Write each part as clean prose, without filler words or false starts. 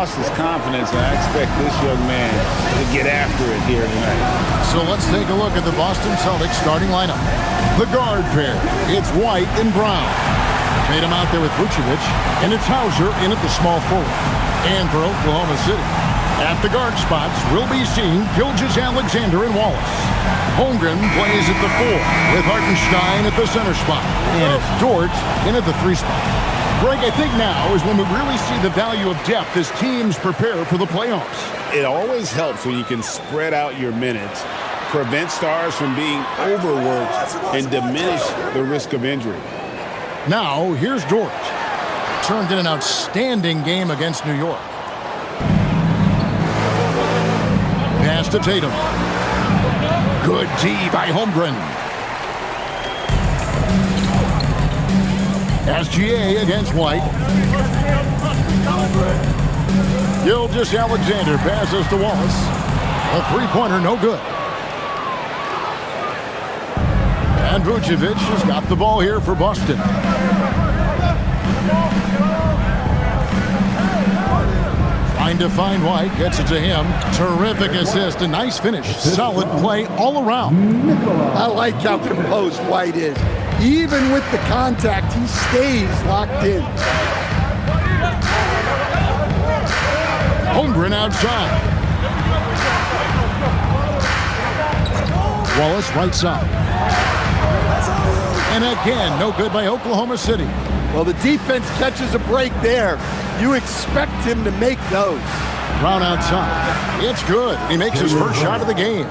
lost his confidence, and I expect this young man to get after it here tonight. So let's take a look at the Boston Celtics starting lineup. The guard pair, it's White and Brown. Tatum out there with Vucevic, and it's Hauser in at the small forward. And for Oklahoma City, at the guard spots, we'll be seeing Gilgeous-Alexander and Wallace. Holmgren plays at the 4, with Hartenstein at the center spot. And it's Dort in at the 3 spot. Greg, I think now is when we really see the value of depth as teams prepare for the playoffs. It always helps when you can spread out your minutes, prevent stars from being overworked, and diminish the risk of injury. Now, here's Dort. Turned in an outstanding game against New York. Pass to Tatum. Good D by Holmgren. SGA against White. Gilgeous-Alexander passes to Wallace. A three-pointer, no good. And Vucevic has got the ball here for Boston. Trying to find White, gets it to him. Terrific assist, a nice finish. Solid play all around. I like how composed White is. Even with the contact, he stays locked in. Holmgren outside. Wallace right side. And again, no good by Oklahoma City. Well, the defense catches a break there. You expect him to make those. Brown outside. It's good. He makes his first shot of the game.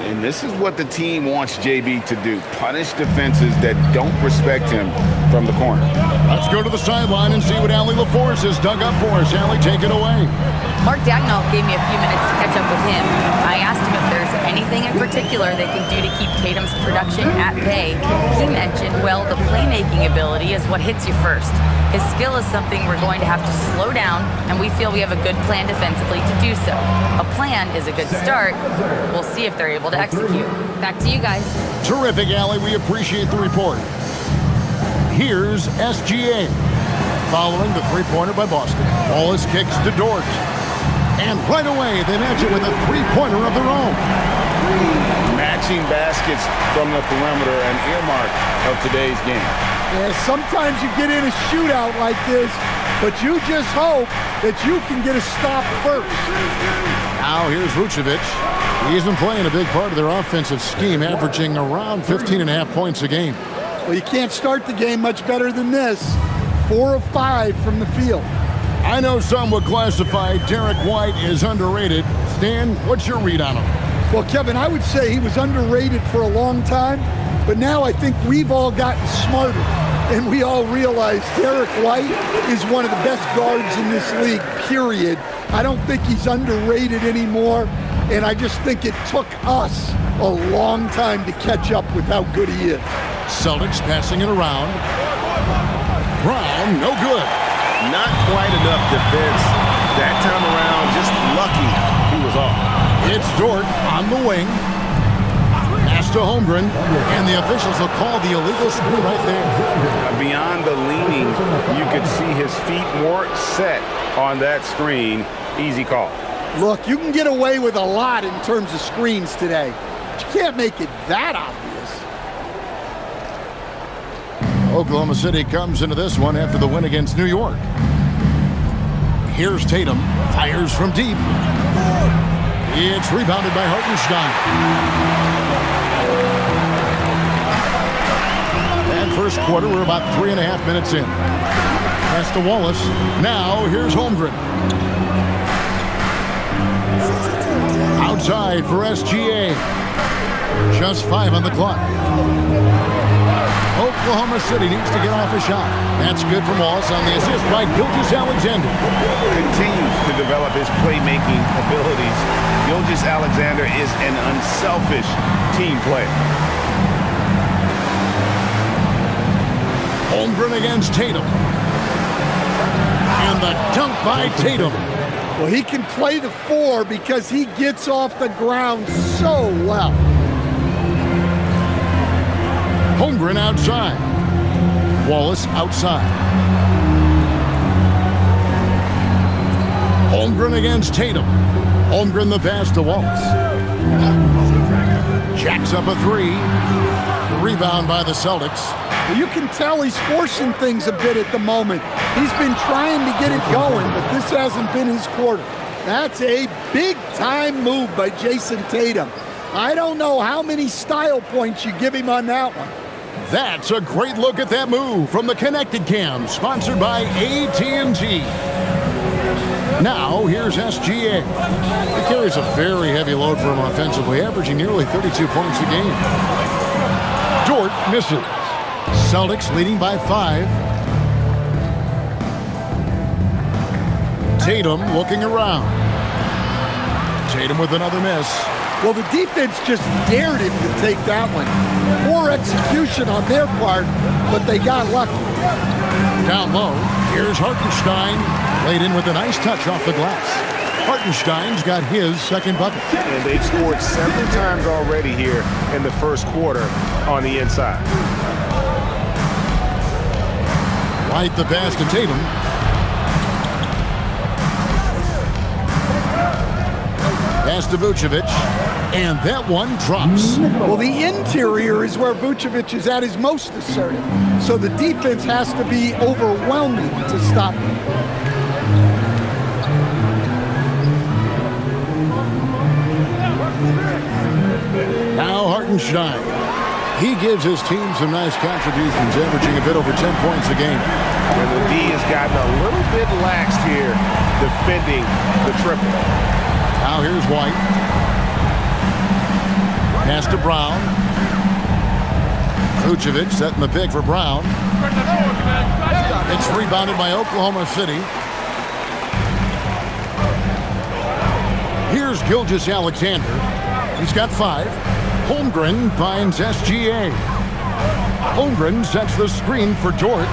And this is what the team wants JB to do. Punish defenses that don't respect him from the corner. Let's go to the sideline and see what Allie LaForce has dug up for us. Allie, take it away. Mark Dagnall gave me a few minutes to catch up with him. I asked him if there's anything in particular they can do to keep Tatum's production at bay. He mentioned, well, the playmaking ability is what hits you first. His skill is something we're going to have to slow down, and we feel we have a good plan defensively to do so. A plan is a good start. We'll see if they're able to execute. Back to you guys. Terrific, Allie. We appreciate the report. Here's SGA. Following the three-pointer by Boston. Wallace kicks to Dort. And right away, they match it with a three-pointer of their own. Matching baskets from the perimeter, an earmark of today's game. Yeah, sometimes you get in a shootout like this, but you just hope that you can get a stop first. Now here's Vucevic. He's been playing a big part of their offensive scheme, averaging around 15.5 points a game. Well, you can't start the game much better than this. 4 of 5 from the field. I know some would classify Derek White as underrated. Stan, what's your read on him? Well, Kevin, I would say he was underrated for a long time, but now I think we've all gotten smarter, and we all realize Derek White is one of the best guards in this league, period. I don't think he's underrated anymore, and I just think it took us a long time to catch up with how good he is. Celtics passing it around. Brown, no good. Not quite enough defense. That time around, just lucky he was off. It's Dort on the wing. Pass to Holmgren, and the officials will call the illegal screen right there. Beyond the leaning, you could see his feet more set on that screen. Easy call. Look, you can get away with a lot in terms of screens today, but you can't make it that obvious. Oklahoma City comes into this one after the win against New York. Here's Tatum, fires from deep. It's rebounded by Hartenstein. And first quarter, we're about 3.5 minutes in. Pass to Wallace. Now, here's Holmgren. Outside for SGA. Just 5 on the clock. Oklahoma City needs to get off a shot. That's good from Wallace on the assist by Gilgeous-Alexander. Continues to develop his playmaking abilities. Gilgeous-Alexander is an unselfish team player. Holmgren against Tatum. And the dunk by Tatum. Well, he can play the 4 because he gets off the ground so well. Holmgren outside. Wallace outside. Holmgren against Tatum. Holmgren the pass to Wallace. Jacks up a three. The rebound by the Celtics. You can tell he's forcing things a bit at the moment. He's been trying to get it going, but this hasn't been his quarter. That's a big-time move by Jason Tatum. I don't know how many style points you give him on that one. That's a great look at that move from the Connected Cam, sponsored by AT&T. Now, here's SGA. He carries a very heavy load for him offensively, averaging nearly 32 points a game. Dort misses. Celtics leading by 5. Tatum looking around. Tatum with another miss. Well, the defense just dared him to take that one. Poor execution on their part, but they got lucky. Down low, here's Hartenstein. Laid in with a nice touch off the glass. Hartenstein's got his second bucket. And they've scored several times already here in the first quarter on the inside. White the pass to Tatum. Pass to Vucevic. And that one drops. Well, the interior is where Vucevic is at his most assertive. So the defense has to be overwhelming to stop him. Now Hartenstein. He gives his team some nice contributions, averaging a bit over 10 points a game. And the D has gotten a little bit laxed here defending the triple. Now here's White. Pass to Brown. Vucevic setting the pick for Brown. It's rebounded by Oklahoma City. Here's Gilgeous-Alexander. He's got 5. Holmgren finds SGA. Holmgren sets the screen for Dort.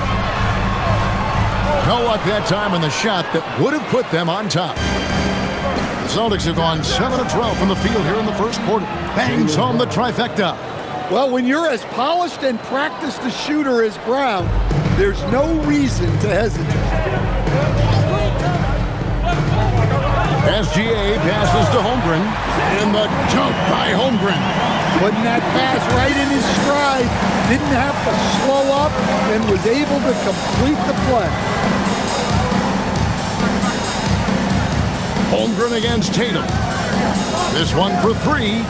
No luck that time on the shot that would have put them on top. The Celtics have gone 7 of 12 from the field here in the first quarter. Bangs home the trifecta. Well, when you're as polished and practiced a shooter as Brown, there's no reason to hesitate. SGA passes to Holmgren, and the jump by Holmgren. Putting that pass right in his stride, didn't have to slow up, and was able to complete the play. Holmgren against Tatum. This one for 3.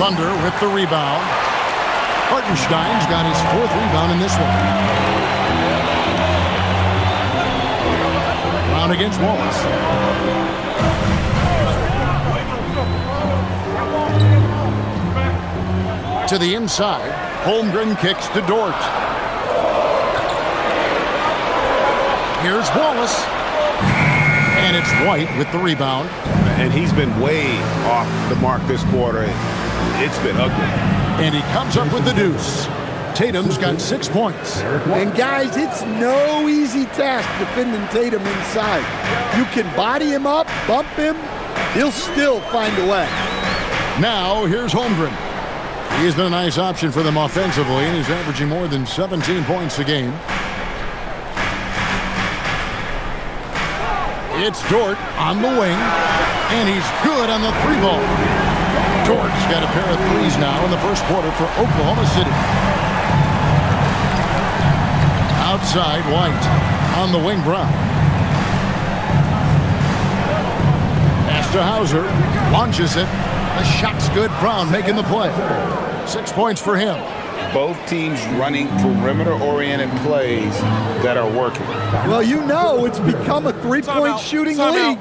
Thunder with the rebound. Hartenstein's got his 4th rebound in this one. Brown against Wallace. To the inside. Holmgren kicks to Dort. Here's Wallace. And it's White with the rebound. And he's been way off the mark this quarter. It's been ugly. And he comes up with the deuce. Tatum's got 6 points. And guys, it's no easy task defending Tatum inside. You can body him up, bump him, he'll still find a way. Now, here's Holmgren. He's been a nice option for them offensively, and he's averaging more than 17 points a game. It's Dort on the wing, and he's good on the 3-ball. Dort's got a pair of threes now in the first quarter for Oklahoma City. Outside, White. On the wing, Brown. Pass to Hauser. Launches it. The shot's good. Brown making the play. 6 points for him. Both teams running perimeter-oriented plays that are working. Well, you know it's become a three-point shooting league.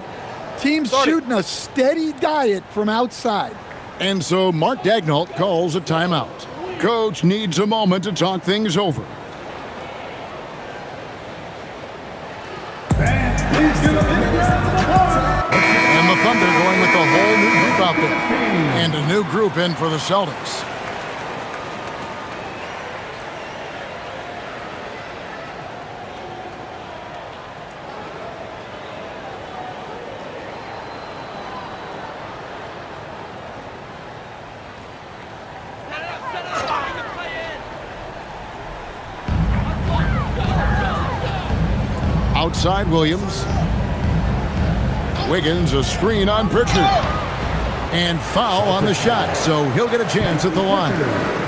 Teams shooting a steady diet from outside. And so Mark Daigneault calls a timeout. Coach needs a moment to talk things over. And the Thunder going with a whole new group out there. And a new group in for the Celtics. Outside, Williams. Wiggins, a screen on Pritchard. And foul on the shot, so he'll get a chance at the line.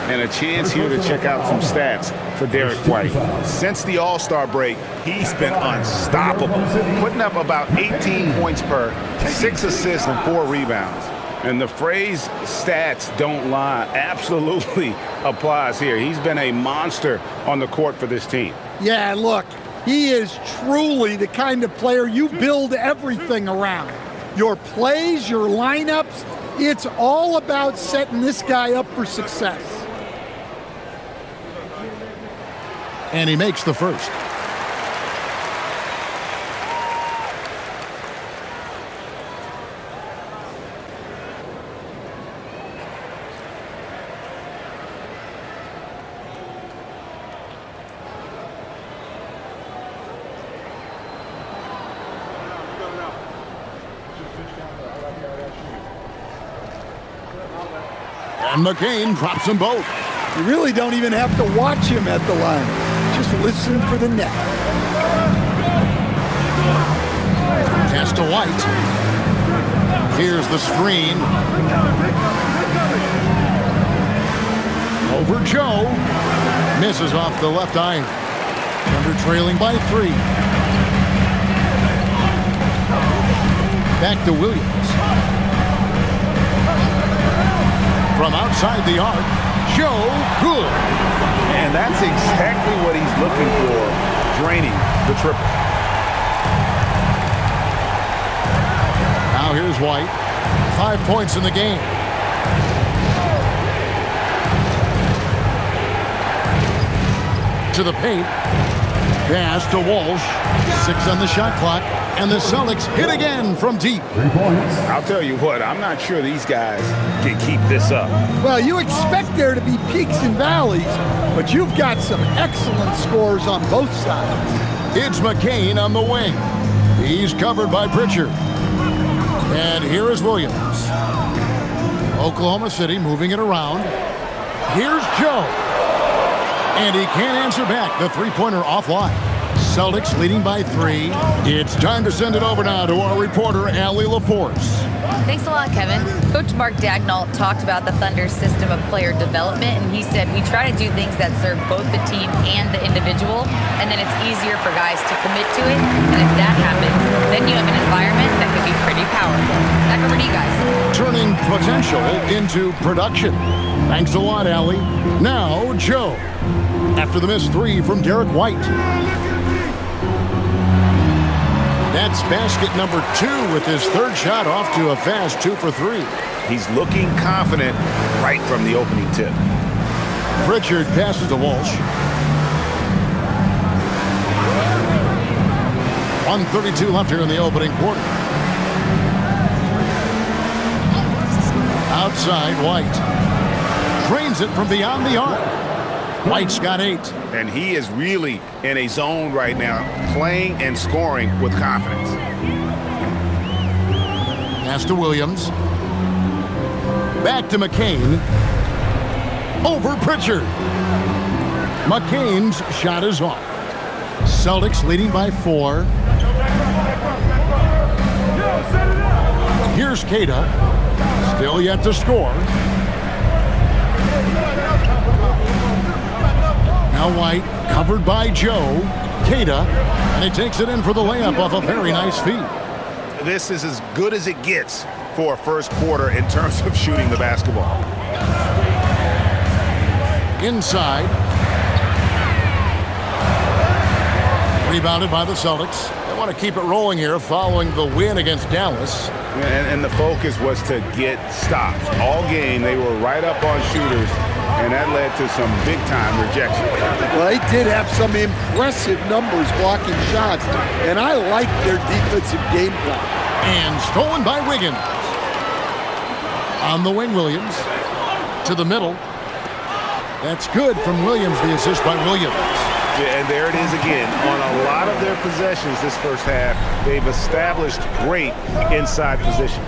And a chance here to check out some stats for Derek White. Since the All-Star break, he's been unstoppable, putting up about 18 points per, 6 assists and 4 rebounds. And the phrase stats don't lie absolutely applies here. He's been a monster on the court for this team. Yeah, look, he is truly the kind of player you build everything around. Your plays, your lineups, it's all about setting this guy up for success. And he makes the first. And McCain drops them both. You really don't even have to watch him at the line. Just listen for the net. Pass to White. Here's the screen. Over Joe. Misses off the left iron. Thunder trailing by 3. Back to Williams. From outside the arc, Joe, good. And that's exactly what he's looking for, draining the triple. Now here's White. 5 points in the game. To the paint. Pass to Walsh. 6 on the shot clock. And the Celtics hit again from deep. 3 points. I'll tell you what, I'm not sure these guys can keep this up. Well, you expect there to be peaks and valleys, but you've got some excellent scores on both sides. It's McCain on the wing. He's covered by Pritchard. And here is Williams. Oklahoma City moving it around. Here's Joe. And he can't answer back. The three-pointer offline. Celtics leading by 3. It's time to send it over now to our reporter, Allie LaForce. Thanks a lot, Kevin. Coach Mark Daigneault talked about the Thunder's system of player development, and he said, we try to do things that serve both the team and the individual, and then it's easier for guys to commit to it. And if that happens, then you have an environment that can be pretty powerful. Back over to you guys. Turning potential into production. Thanks a lot, Allie. Now, Joe. After the missed 3 from Derek White. That's basket number 2 with his third shot off to a fast 2 for 3. He's looking confident right from the opening tip. Pritchard passes to Walsh. 1:32 left here in the opening quarter. Outside, White. Drains it from beyond the arc. White's got 8. And he is really in a zone right now, playing and scoring with confidence. Pass to Williams. Back to McCain. Over Pritchard. McCain's shot is off. Celtics leading by 4. Here's Queta. Still yet to score. Now White, covered by Joe. Queta, and he takes it in for the layup off a very nice feed. This is as good as it gets for a first quarter in terms of shooting the basketball. Inside. Rebounded by the Celtics. They want to keep it rolling here following the win against Dallas. And the focus was to get stops. All game, they were right up on shooters, and that led to some big-time rejection. Well, they did have some impressive numbers blocking shots, and I like their defensive game plan. And stolen by Wiggins. On the wing, Williams. To the middle. That's good from Williams, the assist by Williams. Yeah, and there it is again. On a lot of their possessions this first half, they've established great inside position.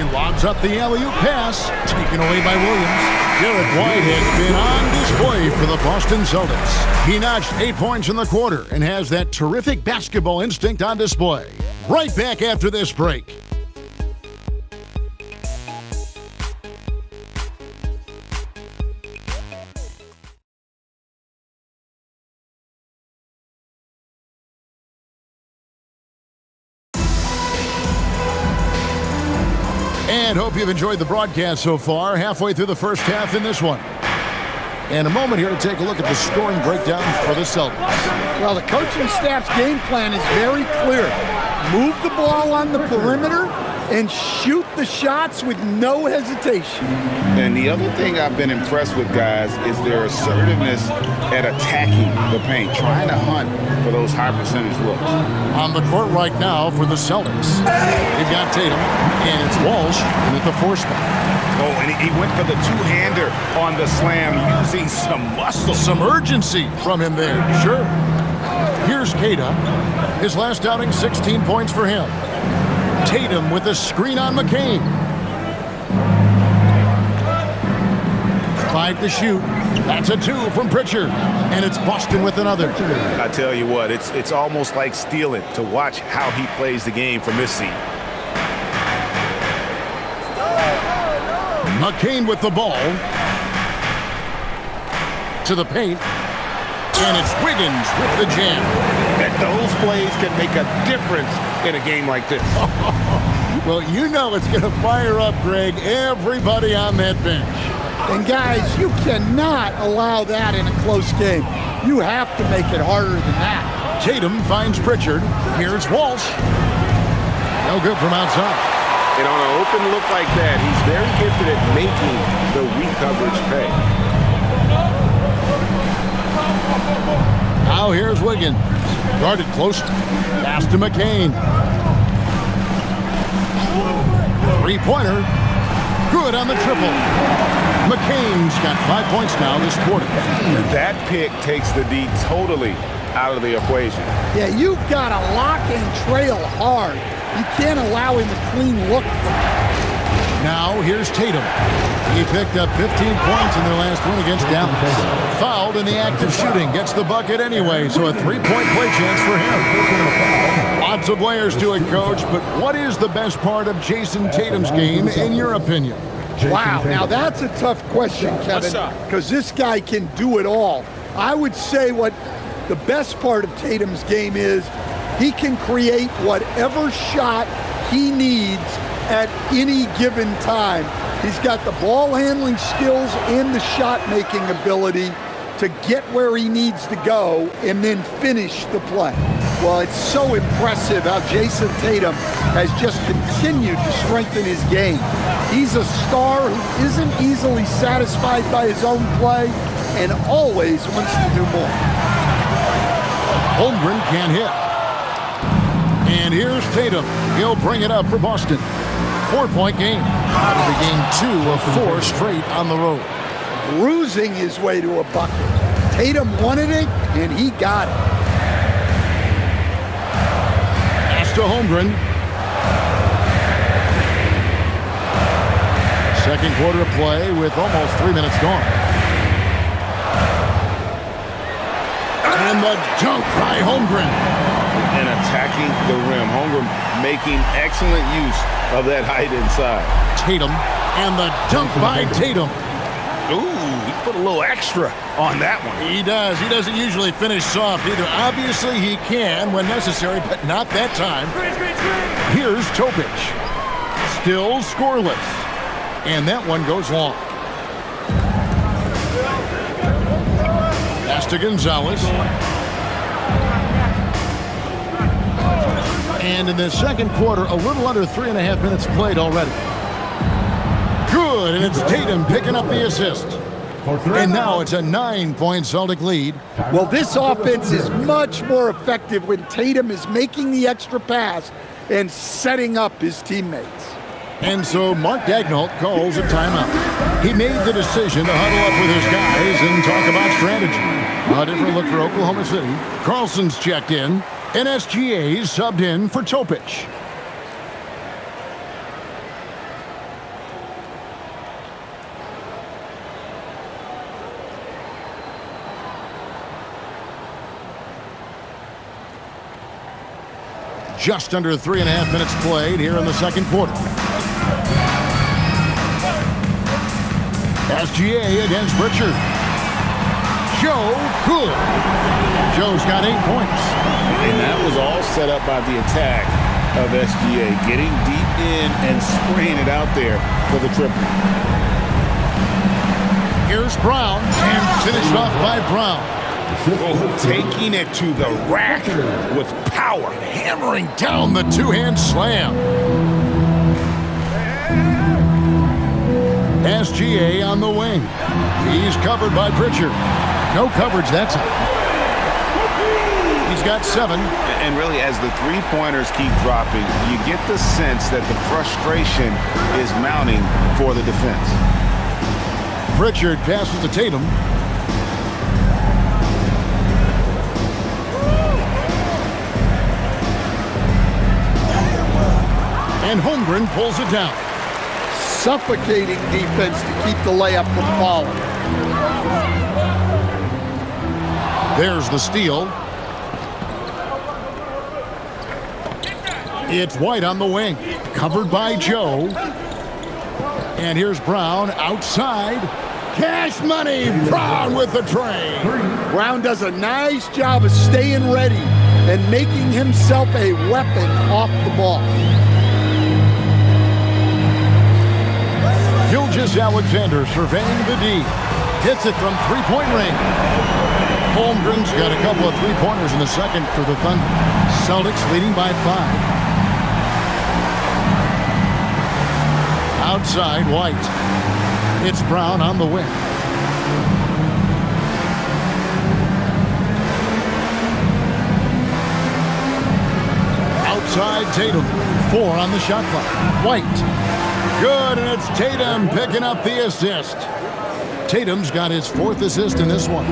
He lobs up the alley-oop pass, taken away by Williams. Derek White has been on display for the Boston Celtics. He notched 8 points in the quarter and has that terrific basketball instinct on display. Right back after this break. And hope you've enjoyed the broadcast so far. Halfway through the first half in this one. And a moment here to take a look at the scoring breakdown for the Celtics. Well, the coaching staff's game plan is very clear. Move the ball on the perimeter and shoot the shots with no hesitation. And the other thing I've been impressed with, guys, is their assertiveness at attacking the paint, trying to hunt for those high percentage looks. On the court right now for the Celtics, they've got Tatum, and it's Walsh in at the 4 spot. Oh, and he went for the two-hander on the slam, using some muscle. Some urgency from him there, sure. Here's Kata. His last outing, 16 points for him. Tatum with a screen on McCain. 5 to shoot. That's a 2 from Pritchard. And it's Boston with another. I tell you what, it's almost like stealing to watch how he plays the game from this seat. McCain with the ball. To the paint. And it's Wiggins with the jam. And those plays can make a difference in a game like this. Well, you know it's going to fire up, Greg, everybody on that bench. And guys, you cannot allow that in a close game. You have to make it harder than that. Tatum finds Pritchard. Here's Walsh. No good from outside. And on an open look like that, he's very gifted at making the weak coverage pay. Now here's Wiggins. Guarded close. Pass to McCain. 3-pointer. Good on the triple. McCain's got 5 points now this quarter. That pick takes the D totally out of the equation. Yeah, you've got to lock and trail hard. You can't allow him a clean look from that. Now here's Tatum. He picked up 15 points in their last win against Dallas. Fouled in the act of shooting. Gets the bucket anyway, so a 3-point play chance for him. Lots of layers to it, Coach, but what is the best part of Jason Tatum's game, in your opinion? Wow, now that's a tough question, Kevin, because this guy can do it all. I would say what the best part of Tatum's game is he can create whatever shot he needs at any given time. He's got the ball handling skills and the shot making ability to get where he needs to go and then finish the play. Well, it's so impressive how Jason Tatum has just continued to strengthen his game. He's a star who isn't easily satisfied by his own play and always wants to do more. Holmgren can't hit. And here's Tatum. He'll bring it up for Boston. 4-point game. Out of the game 2 of 4 straight on the road. Bruising his way to a bucket. Tatum wanted it, and he got it. Pass to Holmgren. Second quarter of play with almost 3 minutes gone. And the dunk by Holmgren. And attacking the rim. Holmgren making excellent use of that height inside. Tatum, and the dunk by Tatum. Ooh, he put a little extra on that one. He does. He doesn't usually finish soft either. Obviously, he can when necessary, but not that time. Here's Topic. Still scoreless. And that one goes long. Pass to Gonzalez. And in the second quarter, a little under 3.5 minutes played already. Good, and it's Tatum picking up the assist. And now it's a 9-point Celtic lead. Well, this offense is much more effective when Tatum is making the extra pass and setting up his teammates. And so Mark Daigneault calls a timeout. He made the decision to huddle up with his guys and talk about strategy. A different look for Oklahoma City. Carlson's checked in. And SGA's subbed in for Topic. Just under 3.5 minutes played here in the second quarter. SGA against Pritchard. Joe good. Joe's got 8 points. And that was all set up by the attack of SGA, getting deep in and spraying it out there for the triple. Here's Brown, and finished off by Brown. Oh, taking it to the rack with power. Hammering down the two-hand slam. SGA on the wing. He's covered by Pritchard. No coverage that time. He's got 7. And really, as the three-pointers keep dropping, you get the sense that the frustration is mounting for the defense. Pritchard passes to Tatum. And Holmgren pulls it down. Suffocating defense to keep the layup from falling. There's the steal. It's White on the wing, covered by Joe. And here's Brown outside. Cash money, Brown with the tray. Brown does a nice job of staying ready and making himself a weapon off the ball. Gilgeous-Alexander surveying the D. Hits it from three-point range. Holmgren's got a couple of three-pointers in the second for the Thunder. Celtics leading by 5. Outside, White. It's Brown on the wing. Outside, Tatum. 4 on the shot clock. White. Good, and it's Tatum picking up the assist. Tatum's got his 4th assist in this one.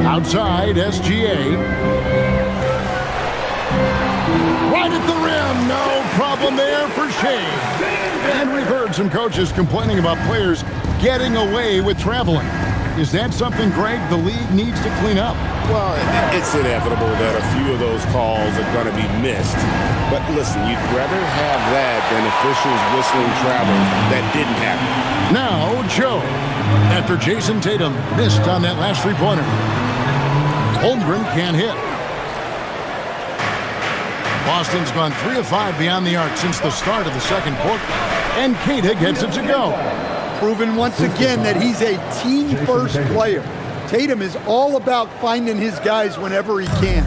Outside, SGA. Right at the rim, no problem there for Shea. And we've heard some coaches complaining about players getting away with traveling. Is that something, Greg, the league needs to clean up? Well, it's inevitable that a few of those calls are going to be missed. But listen, you'd rather have that than officials whistling travel that didn't happen. Now, Joe, after Jason Tatum missed on that last three-pointer. Holmgren can't hit. Boston's gone 3 of 5 beyond the arc since the start of the second quarter. And Keita gets it to go. Proven once again that he's a team-first player. Tatum is all about finding his guys whenever he can.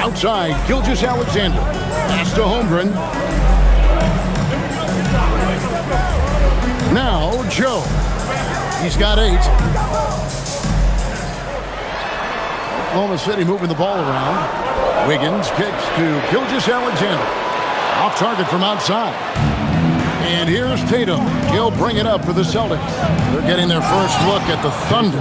Outside, Gilgeous-Alexander. Pass to Holmgren. Now, Joe. He's got 8. Oklahoma City moving the ball around. Wiggins kicks to Gilgeous-Alexander. Off target from outside. And here's Tatum. He'll bring it up for the Celtics. They're getting their first look at the Thunder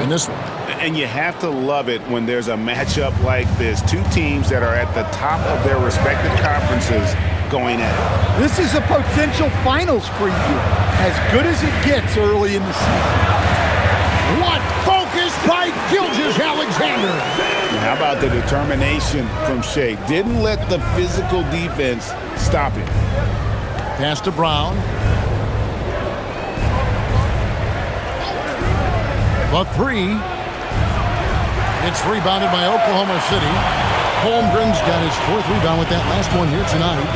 in this one. And you have to love it when there's a matchup like this. Two teams that are at the top of their respective conferences going at it. This is a potential finals preview. As good as it gets early in the season. What focus by Gilgeous-Alexander. How about the determination from Shea? Didn't let the physical defense stop him. Pass to Brown. The 3. It's rebounded by Oklahoma City. Holmgren's got his 4th rebound with that last one here tonight.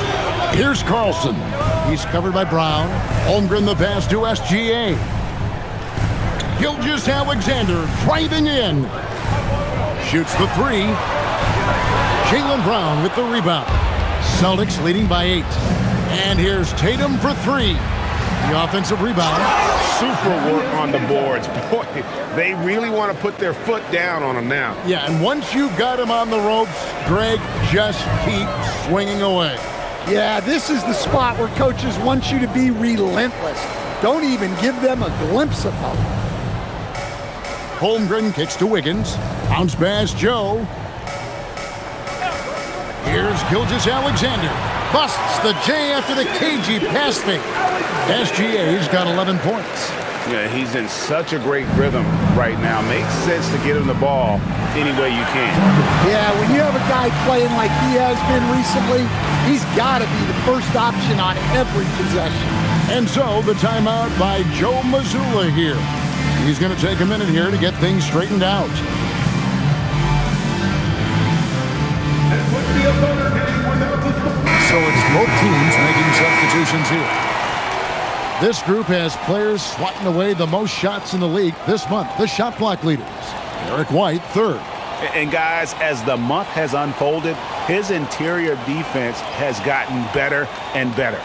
Here's Carlson. He's covered by Brown. Holmgren the pass to SGA. Gilgeous-Alexander driving in. Shoots the 3. Jaylen Brown with the rebound. Celtics leading by 8. And here's Tatum for 3. The offensive rebound. Super work on the boards. Boy, they really want to put their foot down on them now. Yeah, and once you've got him on the ropes, Greg, just keep swinging away. Yeah, this is the spot where coaches want you to be relentless. Don't even give them a glimpse of hope. Holmgren kicks to Wiggins. Bounce pass, Joe. Here's Gilgeous-Alexander. Busts the J after the cagey pass fake. SGA's got 11 points. Yeah, he's in such a great rhythm right now. Makes sense to get him the ball any way you can. Yeah, when you have a guy playing like he has been recently, he's got to be the first option on every possession. And so the timeout by Joe Mazzulla here. He's going to take a minute here to get things straightened out. So it's both teams making substitutions here. This group has players swatting away the most shots in the league this month. The shot block leaders. Derek White, third. And guys, as the month has unfolded, his interior defense has gotten better and better.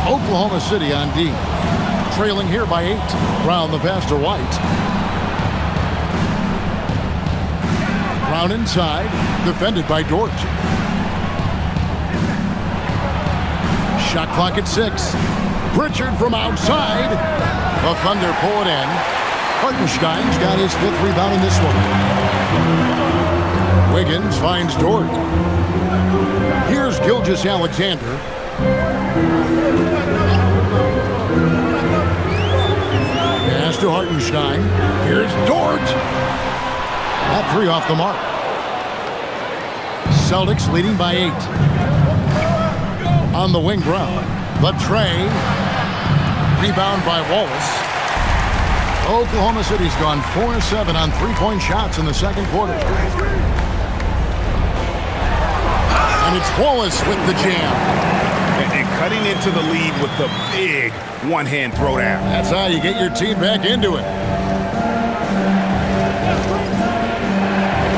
Oklahoma City on D. Trailing here by 8. Brown the pass to White. Brown inside, defended by Dort. Shot clock at 6. Pritchard from outside. The Thunder pull it in. Hartenstein's got his 5th rebound in this one. Wiggins finds Dort. Here's Gilgeous-Alexander. Pass to Hartenstein. Here's Dort. That 3 off the mark. Celtics leading by 8. On the wing, Brown. The tray. Rebound by Wallace. Oklahoma City's gone 4-7 on three-point shots in the second quarter. And it's Wallace with the jam. And cutting into the lead with the big one-hand throwdown. That's how you get your team back into it.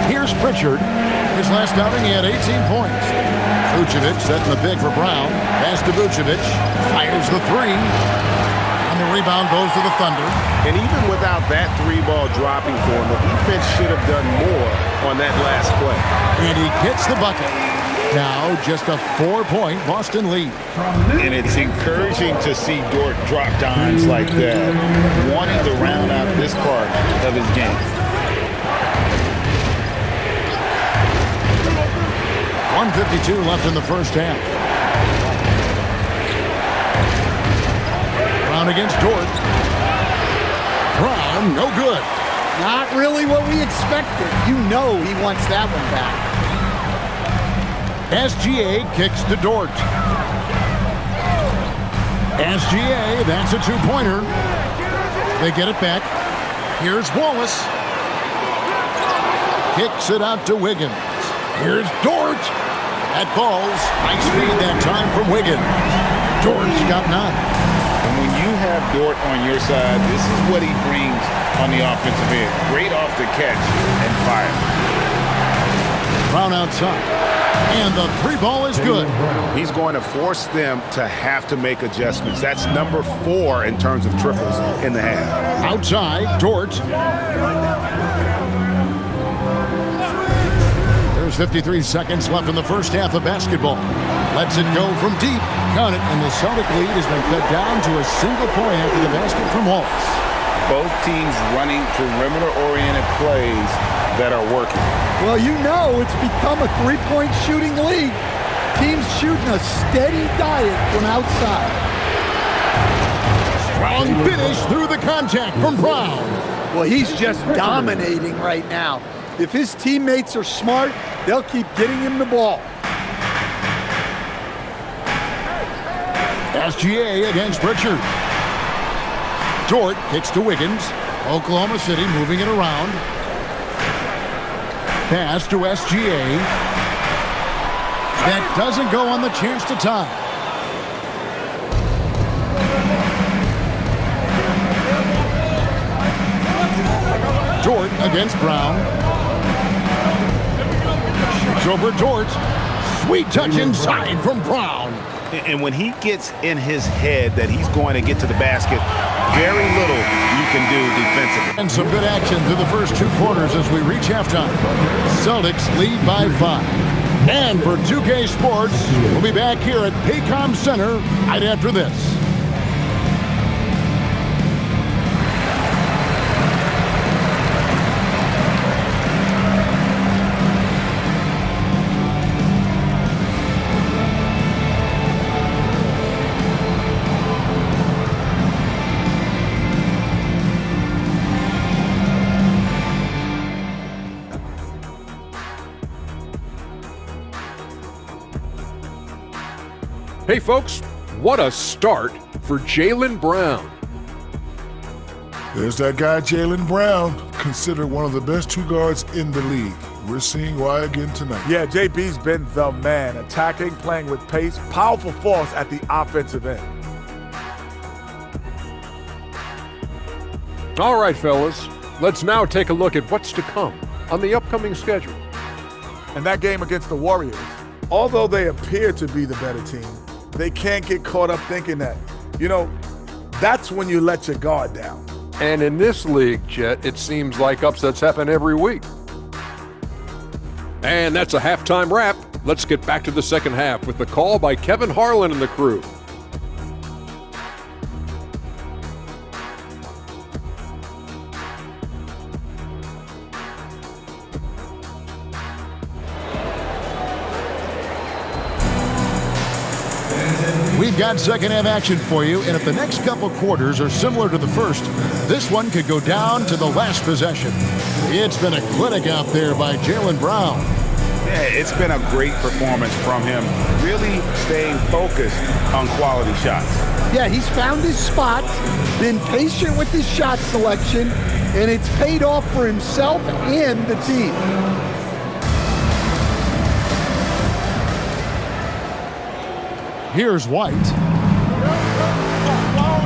Here's Pritchard. His last outing, he had 18 points. Vucevic setting the pick for Brown. Pass to Vucevic. Fires the 3. And the rebound goes to the Thunder. And even without that 3-ball dropping for him, the defense should have done more on that last play. And he gets the bucket. Now just a 4-point Boston lead. And it's encouraging to see Dort drop dimes like that, wanting to round out this part of his game. 1:52 left in the first half. Brown against Dort. Brown, no good. Not really what we expected. You know he wants that one back. SGA kicks to Dort. SGA, that's a 2-pointer. They get it back. Here's Wallace. Kicks it out to Wiggins. Here's Dort. That falls. Nice feed that time from Wiggins. Dort's got 9. And when you have Dort on your side, this is what he brings on the offensive end. Great off the catch and fire. Brown outside. And the 3-ball is good. He's going to force them to have to make adjustments. That's number 4 in terms of triples in the half. Outside, Dort. There's 53 seconds left in the first half of basketball. Lets it go from deep. Count it, and the Celtic lead has been cut down to a single point after the basket from Wallace. Both teams running perimeter-oriented plays that are working. Well, you know it's become a 3-point shooting league. Teams shooting a steady diet from outside. Strong finish through the contact from Brown. Well, he's just dominating right now. If his teammates are smart, they'll keep getting him the ball. SGA against Pritchard. Dort kicks to Wiggins. Oklahoma City moving it around. Pass to SGA. That doesn't go on the chance to tie. Dort against Brown. Shoots over Dort. Sweet touch inside from Brown. And when he gets in his head that he's going to get to the basket, very little you can do defensively. And some good action through the first 2 quarters as we reach halftime. Celtics lead by 5. And for 2K Sports, we'll be back here at Paycom Center right after this. Hey, folks, what a start for Jaylen Brown. There's that guy, Jaylen Brown, considered one of the best two guards in the league. We're seeing why again tonight. Yeah, JB's been the man, attacking, playing with pace, powerful force at the offensive end. All right, fellas, let's now take a look at what's to come on the upcoming schedule. And that game against the Warriors, although they appear to be the better team, they can't get caught up thinking that. That's when you let your guard down. And in this league, Jet, it seems like upsets happen every week. And that's a halftime wrap. Let's get back to the second half with the call by Kevin Harlan and the crew. We've got second half action for you, and if the next couple quarters are similar to the first, this one could go down to the last possession. It's been a clinic out there by Jaylen Brown. Yeah, it's been a great performance from him, really staying focused on quality shots. Yeah, he's found his spots, been patient with his shot selection, and it's paid off for himself and the team. Here's White.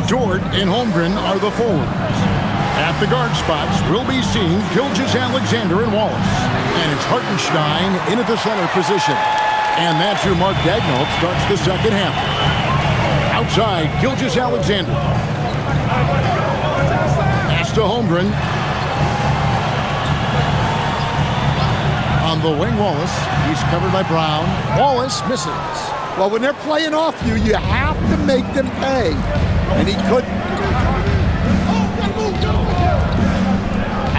Dort and Holmgren are the forwards. At the guard spots, we'll be seeing Gilgeous-Alexander and Wallace. And it's Hartenstein in at the center position. And that's who Mark Daigneault starts the second half. Outside, Gilgeous-Alexander. Pass to Holmgren. On the wing, Wallace. He's covered by Brown. Wallace misses. Well, when they're playing off you, you have to make them pay. And he couldn't.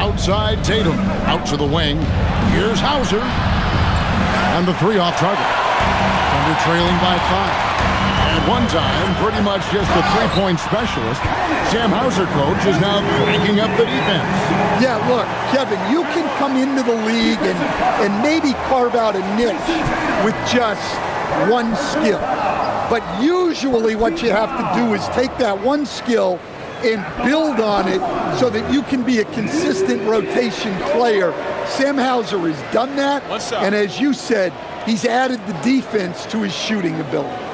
Outside Tatum. Out to the wing. Here's Hauser. And the three off target. Thunder trailing by 5. At one time, pretty much just a three-point specialist, Sam Hauser, coach, is now cranking up the defense. Yeah, look, Kevin, you can come into the league and maybe carve out a niche with just one skill. But usually what you have to do is take that one skill and build on it so that you can be a consistent rotation player. Sam Hauser has done that, and as you said, he's added the defense to his shooting ability.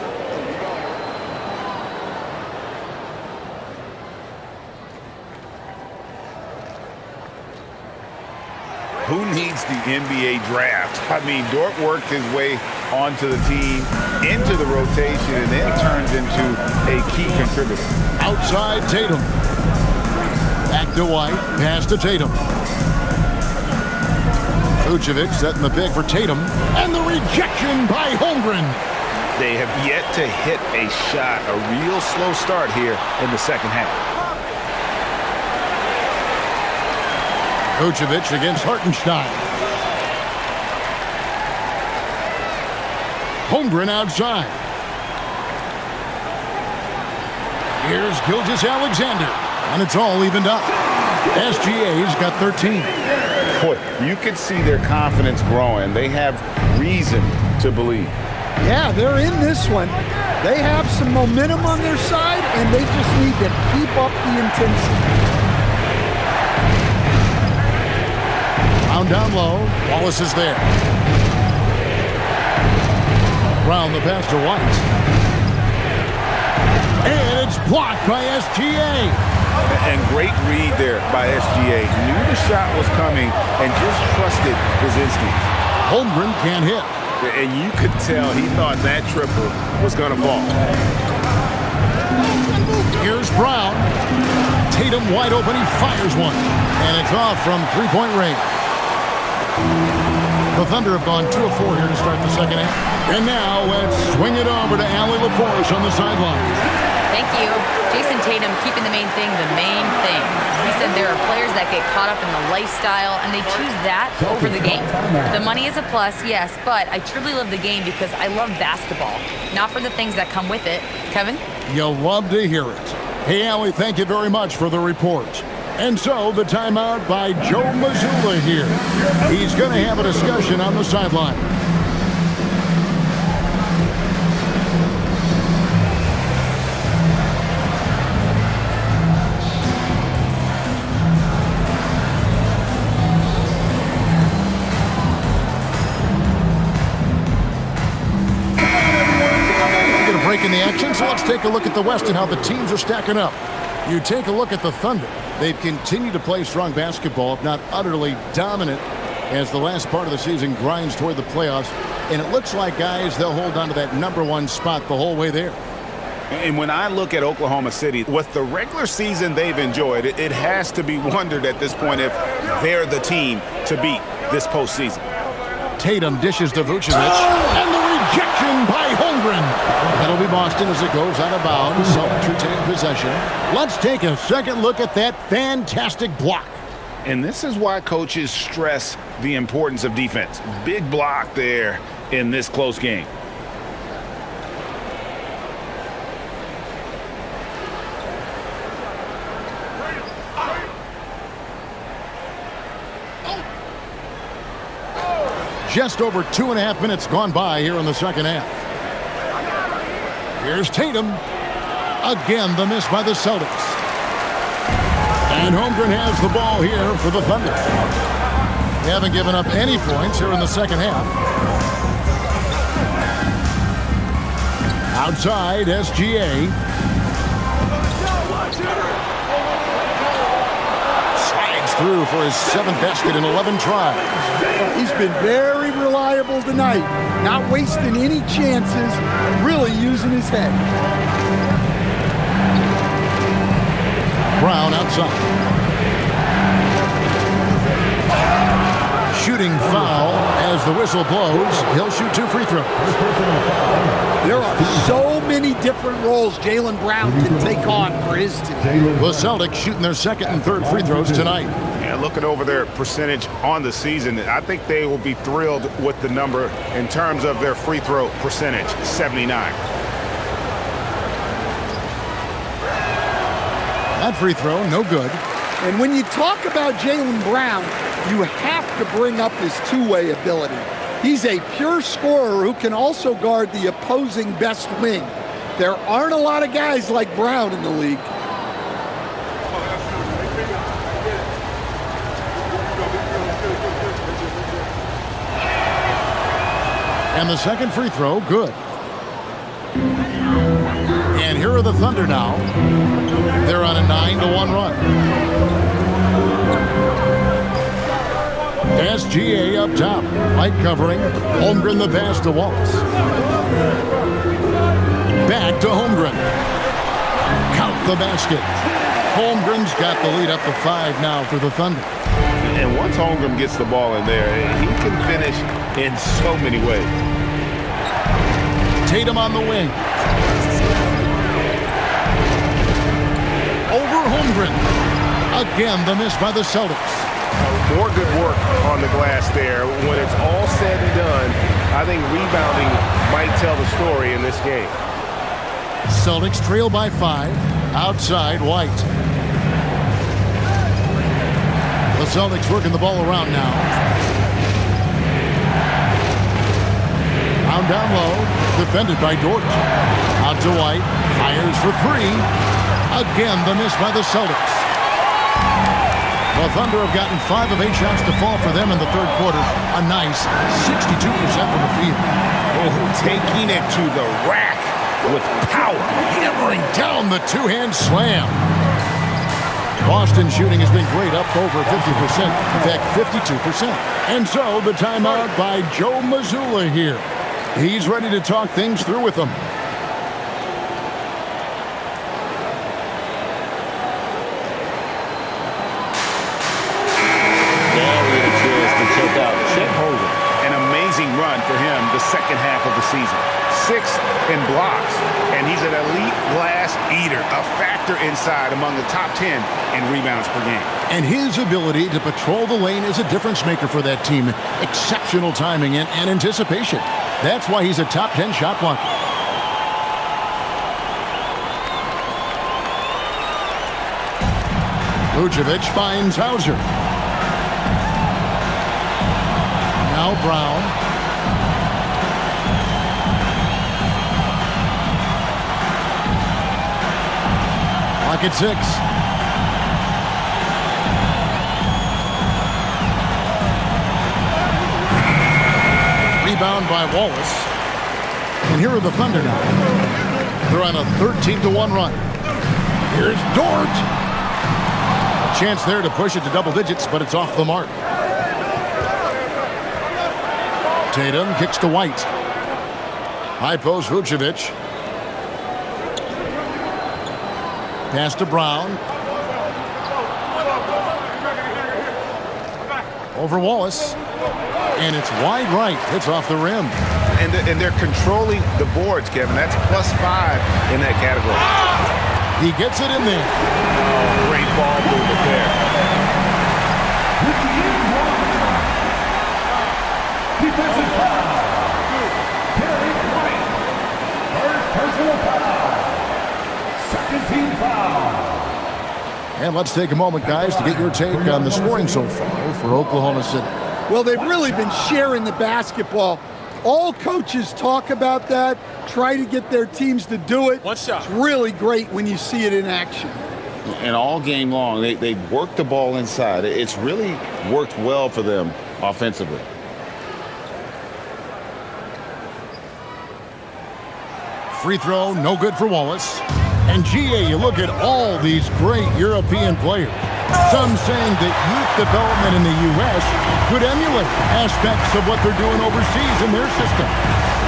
Who needs the NBA draft? I mean, Dort worked his way onto the team, into the rotation, and then turns into a key contributor. Outside Tatum. Back to White. Pass to Tatum. Vucevic setting the pick for Tatum. And the rejection by Holmgren. They have yet to hit a shot, a real slow start here in the second half. Vucevic against Hartenstein. Holmgren outside. Here's Gilgeous-Alexander. And it's all evened up. SGA's got 13. Boy, you can see their confidence growing. They have reason to believe. Yeah, they're in this one. They have some momentum on their side, and they just need to keep up the intensity. Down low. Wallace is there. Brown the pass to White. And it's blocked by SGA. And great read there by SGA. Knew the shot was coming and just trusted his instincts. Holmgren can't hit. And you could tell he thought that triple was going to fall. Here's Brown. Tatum wide open. He fires one. And it's off from three-point range. The Thunder have gone 2 of 4 here to start the second half. And now let's swing it over to Allie LaForge on the sidelines. Thank you. Jason Tatum keeping the main thing the main thing. He said there are players that get caught up in the lifestyle and they choose that over the game. The money is a plus, yes, but I truly love the game because I love basketball, not for the things that come with it. Kevin? You'll love to hear it. Hey, Allie, thank you very much for the report. And so the timeout by Joe Mazzulla here. He's going to have a discussion on the sideline. So let's take a look at the West and how the teams are stacking up. You take a look at the Thunder. They've continued to play strong basketball, if not utterly dominant, as the last part of the season grinds toward the playoffs. And it looks like, guys, they'll hold on to that #1 spot the whole way there. And when I look at Oklahoma City, with the regular season they've enjoyed, it has to be wondered at this point if they're the team to beat this postseason. Tatum dishes to Vucevic, and the rejection by Holmgren. That'll be Boston as it goes out of bounds. Celtics retain possession. Let's take a second look at that fantastic block. And this is why coaches stress the importance of defense. Big block there in this close game. Just over 2.5 minutes gone by here in the second half. Here's Tatum. Again, the miss by the Celtics. And Holmgren has the ball here for the Thunder. They haven't given up any points here in the second half. Outside, SGA. Slides through for his 7th basket in 11 tries. He's been very reliable tonight, not wasting any chances, really using his head. Brown outside. Shooting foul as the whistle blows. He'll shoot 2 free throws. There are so many different roles Jaylen Brown can take on for his team. The Celtics shooting their 2nd and 3rd free throws tonight. Yeah, looking over their percentage on the season, I think they will be thrilled with the number in terms of their free throw percentage, 79. That free throw, no good. And when you talk about Jaylen Brown, you have to bring up his two-way ability. He's a pure scorer who can also guard the opposing best wing. There aren't a lot of guys like Brown in the league. And the second free throw, good. And here are the Thunder now. They're on a 9-1 run. SGA up top. Light covering. Holmgren the pass to Wallace. Back to Holmgren. Count the basket. Holmgren's got the lead up to 5 now for the Thunder. And once Holmgren gets the ball in there, he can finish in so many ways. Tatum on the wing. Over Holmgren. Again, the miss by the Celtics. More good work on the glass there. When it's all said and done, I think rebounding might tell the story in this game. Celtics trail by 5. Outside, White. The Celtics working the ball around now. Down low, defended by Dort. Out to White, fires for 3. Again, the miss by the Celtics. The Thunder have gotten 5 of 8 shots to fall for them in the 3rd quarter. A nice 62% from the field. Oh, taking it to the rack with power. Hammering down the 2-hand slam. Boston shooting has been great, up over 50%. In fact, 52%. And so the timeout by Joe Mazzulla here. He's ready to talk things through with them. Now we get a chance to check out Chet Holmgren. An amazing run for him the second half of the season. 6th in blocks, and he's an elite glass eater, a factor inside among the top 10 in rebounds per game. And his ability to patrol the lane is a difference maker for that team. Exceptional timing and anticipation. That's why he's a top 10 shot blocker. Vucevic finds Hauser. Now Brown. Clock at 6. Rebound by Wallace. And here are the Thunder now. They're on a 13-1 run. Here's Dort. A chance there to push it to double digits, but it's off the mark. Tatum kicks to White. High post Vucevic. Pass to Brown. Over Wallace. And it's wide right. It's off the rim. And they're controlling the boards, Kevin. That's +5 in that category. He gets it in there. Oh, great ball movement there. Defensive foul. Terry White. First personal foul. Second team foul. And let's take a moment, guys, to get your take on the scoring so far for Oklahoma City. Well, they've really been sharing the basketball. All coaches talk about that, try to get their teams to do it. One shot. It's really great when you see it in action. And all game long, they work the ball inside. It's really worked well for them offensively. Free throw, no good for Wallace. And GA, you look at all these great European players. Some saying that youth development in the U.S. could emulate aspects of what they're doing overseas in their system.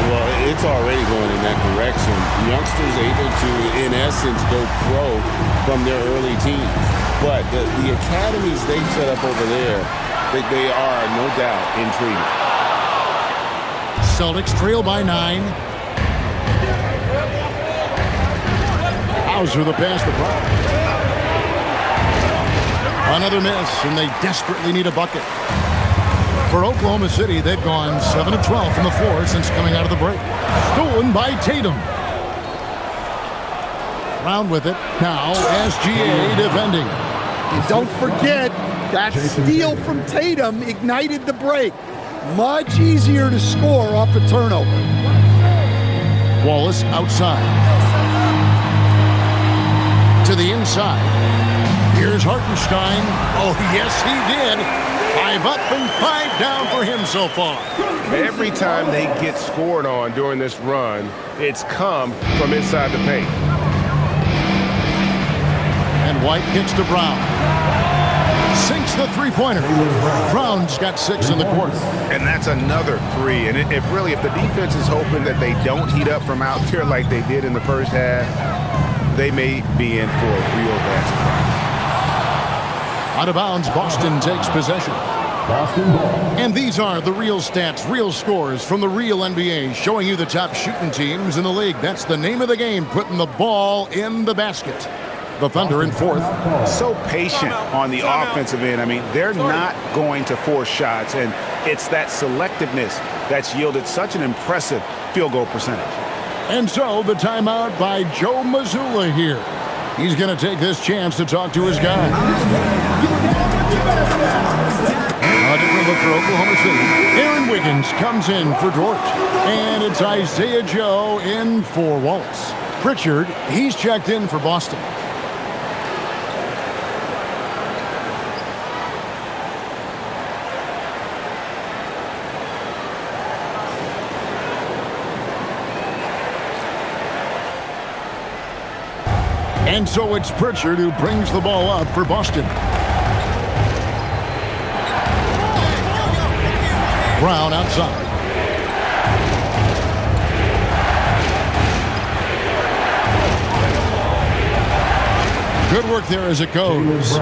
Well, it's already going in that direction. Youngsters able to, in essence, go pro from their early teens. But the academies they've set up over there, they are no doubt intriguing. Celtics trail by 9. Hauser the pass to Brown. Another miss, and they desperately need a bucket. For Oklahoma City, they've gone 7 of 12 from the floor since coming out of the break. Stolen by Tatum. Brown with it. Now, SGA defending. And don't forget, that steal from Tatum ignited the break. Much easier to score off a turnover. Wallace outside. To the inside. Here's Hartenstein. Oh, yes, he did. 5 up and 5 down for him so far. Every time they get scored on during this run, it's come from inside the paint. And White kicks to Brown. Sinks the three-pointer. Brown's got 6 in the quarter. And that's another 3. And if the defense is hoping that they don't heat up from out there like they did in the first half, they may be in for a real bad surprise. Out of bounds, Boston takes possession. And these are the real stats, real scores from the real NBA, showing you the top shooting teams in the league. That's the name of the game, putting the ball in the basket. The Thunder in 4th. So patient on the offensive end. I mean, they're not going to force shots, and it's that selectiveness that's yielded such an impressive field goal percentage. And so the timeout by Joe Mazzulla here. He's going to take this chance to talk to his guys. A different look for Oklahoma City. Aaron Wiggins comes in for Dort. And it's Isaiah Joe in for Wallace. Pritchard, he's checked in for Boston. And so it's Pritchard who brings the ball up for Boston. Brown outside. Good work there as it goes.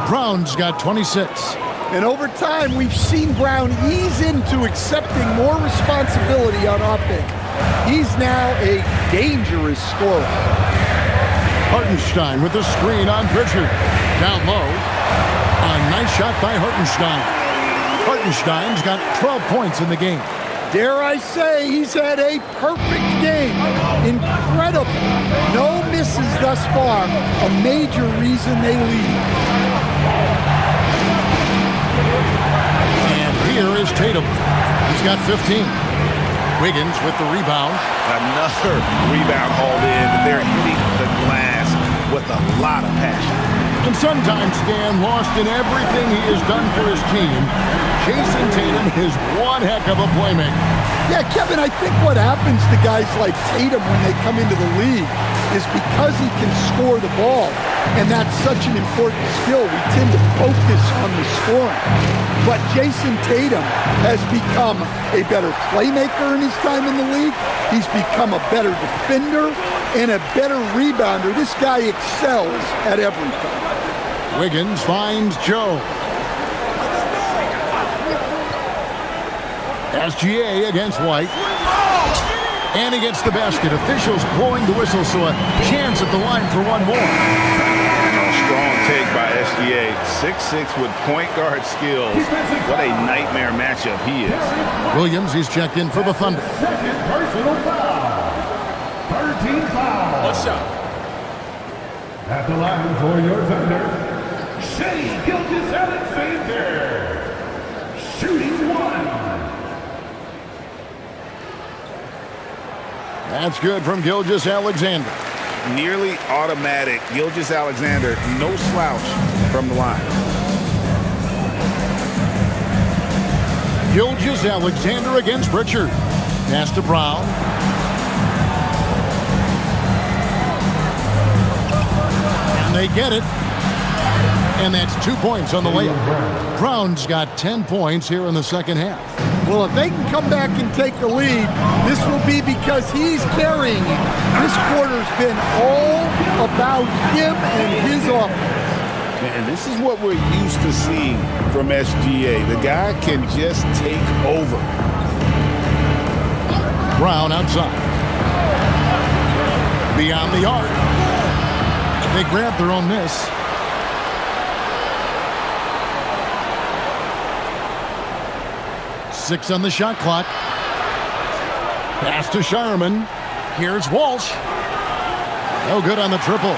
Brown's got 26. And over time, we've seen Brown ease into accepting more responsibility on offense. He's now a dangerous scorer. Hartenstein with the screen on Pritchard. Down low. A nice shot by Hartenstein. Hartenstein's got 12 points in the game. Dare I say he's had a perfect game. Incredible. No misses thus far. A major reason they lead. And here is Tatum. He's got 15. Wiggins with the rebound. Another rebound hauled in. They're hitting the glass with a lot of passion. And sometimes, Stan, lost in everything he has done for his team, Jason Tatum is one heck of a playmaker. Yeah, Kevin, I think what happens to guys like Tatum when they come into the league is because he can score the ball, and that's such an important skill, we tend to focus on the scoring. But Jason Tatum has become a better playmaker in his time in the league. He's become a better defender and a better rebounder. This guy excels at everything. Wiggins finds Joe. SGA against White. And he gets the basket. Officials blowing the whistle, so a chance at the line for one more. Strong take by SGA. 6'6" with point guard skills. What a nightmare matchup he is. Williams, he's checked in for the Thunder. Second personal foul. 13 foul. One shot. At the line for your Thunder, Shea Gilgeous-Alexander. Shooting one. That's good from Gilgeous-Alexander. Nearly automatic. Gilgeous-Alexander, no slouch from the line. Gilgeous-Alexander against Pritchard. Pass to Brown. And they get it. And that's 2 points on the layup. Brown's got 10 points here in the second half. Well, if they can come back and take the lead, this will be because he's carrying it. This quarter's been all about him and his offense. And this is what we're used to seeing from SGA. The guy can just take over. Brown outside. Beyond the arc. They grab their own miss. Six on the shot clock. Pass to Shireman. Here's Walsh. No good on the triple.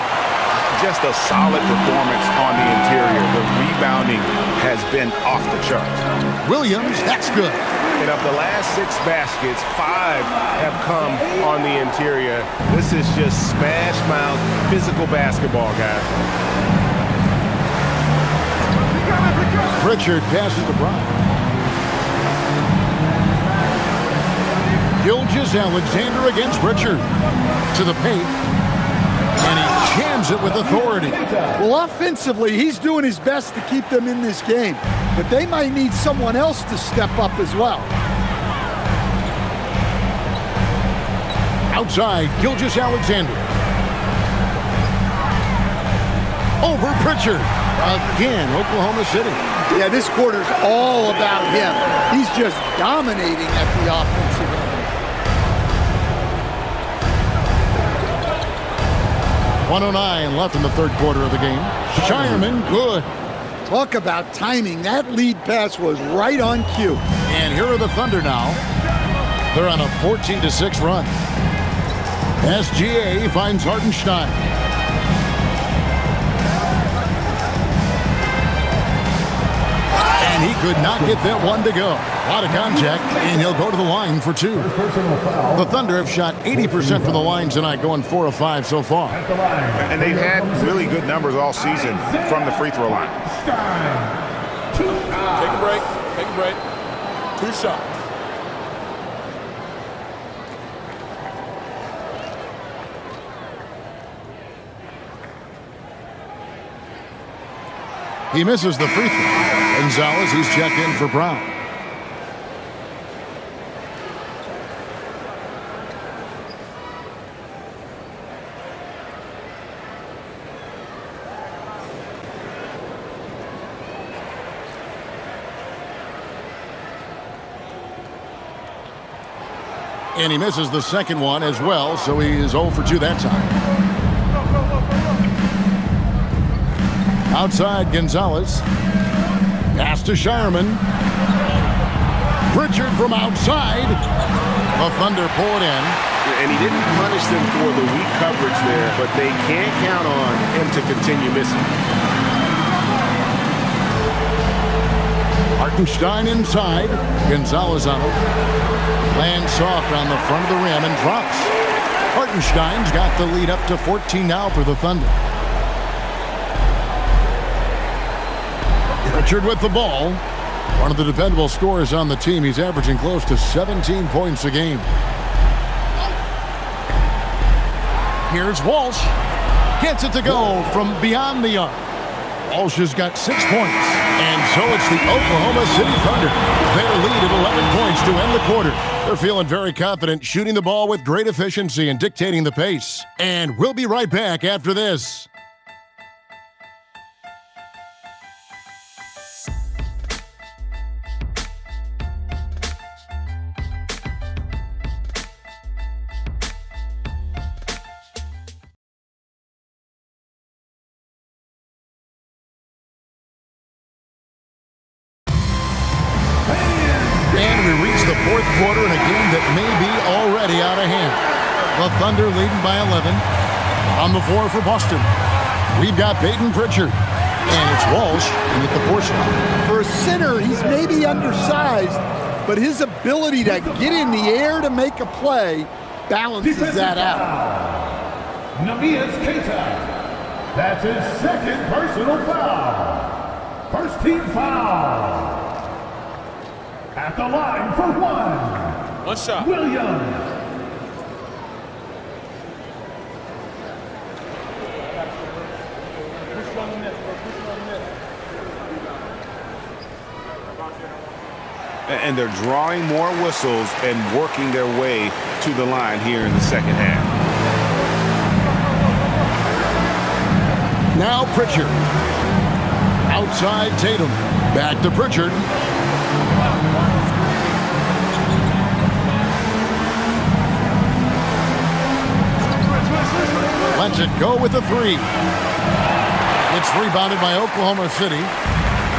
Just a solid performance on the interior. The rebounding has been off the charts. Williams, that's good. And of the last 6 baskets, 5 have come on the interior. This is just smash mouth physical basketball, guys. Pritchard passes to Brown. Gilgeous-Alexander against Pritchard. To the paint. And he jams it with authority. Well, offensively, he's doing his best to keep them in this game. But they might need someone else to step up as well. Outside, Gilgeous-Alexander. Over Pritchard. Again, Oklahoma City. Yeah, this quarter's all about him. He's just dominating at the offensive end. 1:09 left in the third quarter of the game. Shireman, good. Talk about timing. That lead pass was right on cue. And here are the Thunder now. They're on a 14-6 run. SGA finds Hartenstein. And he could not get that one to go. A lot of contact, and he'll go to the line for 2. The Thunder have shot 80% from the line tonight, going 4 of 5 so far. And they've had really good numbers all season from the free throw line. Take a break. Take a break. 2 shots. He misses the free throw. Gonzalez, he's checked in for Brown. And he misses the second one as well, so he is 0 for 2 that time. Outside, Gonzalez. Pass to Shireman. Pritchard from outside. The Thunder pull it in. And he didn't punish them for the weak coverage there, but they can't count on him to continue missing. Hartenstein inside. Gonzalez on it. Lands soft on the front of the rim and drops. Hartenstein's got the lead up to 14 now for the Thunder. Pritchard with the ball. One of the dependable scorers on the team. He's averaging close to 17 points a game. Here's Walsh. Gets it to go from beyond the arc. Walsh has got 6 points. And so it's the Oklahoma City Thunder. Their lead at 11 points to end the quarter. They're feeling very confident, shooting the ball with great efficiency and dictating the pace. And we'll be right back after this. Fourth quarter in a game that may be already out of hand. The Thunder leading by 11. On the floor for Boston, we've got Peyton Pritchard. And it's Walsh in at the 4 spot. For a center, he's maybe undersized, but his ability to get in the air to make a play balances that out. Neemias Queta. That's his second personal foul. First team foul. At the line for one shot. Williams. And they're drawing more whistles and working their way to the line here in the second half. Now Pritchard. Outside Tatum. Back to Pritchard. Lets it go with the 3. It's rebounded by Oklahoma City.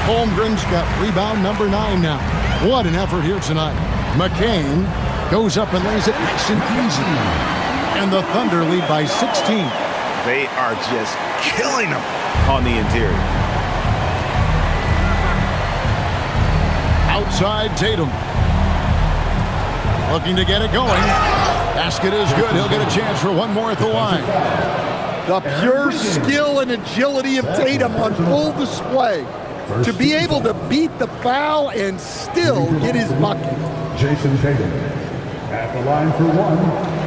Holmgren's got rebound number 9 now. What an effort here tonight. McCain goes up and lays it nice and easy. And the Thunder lead by 16. They are just killing them on the interior. Outside Tatum. Looking to get it going. Basket is good. He'll get a chance for one more at the line. The pure skill and agility of Tatum on full display. To be able to beat the foul and still get his bucket. Jason Tatum at the line for one.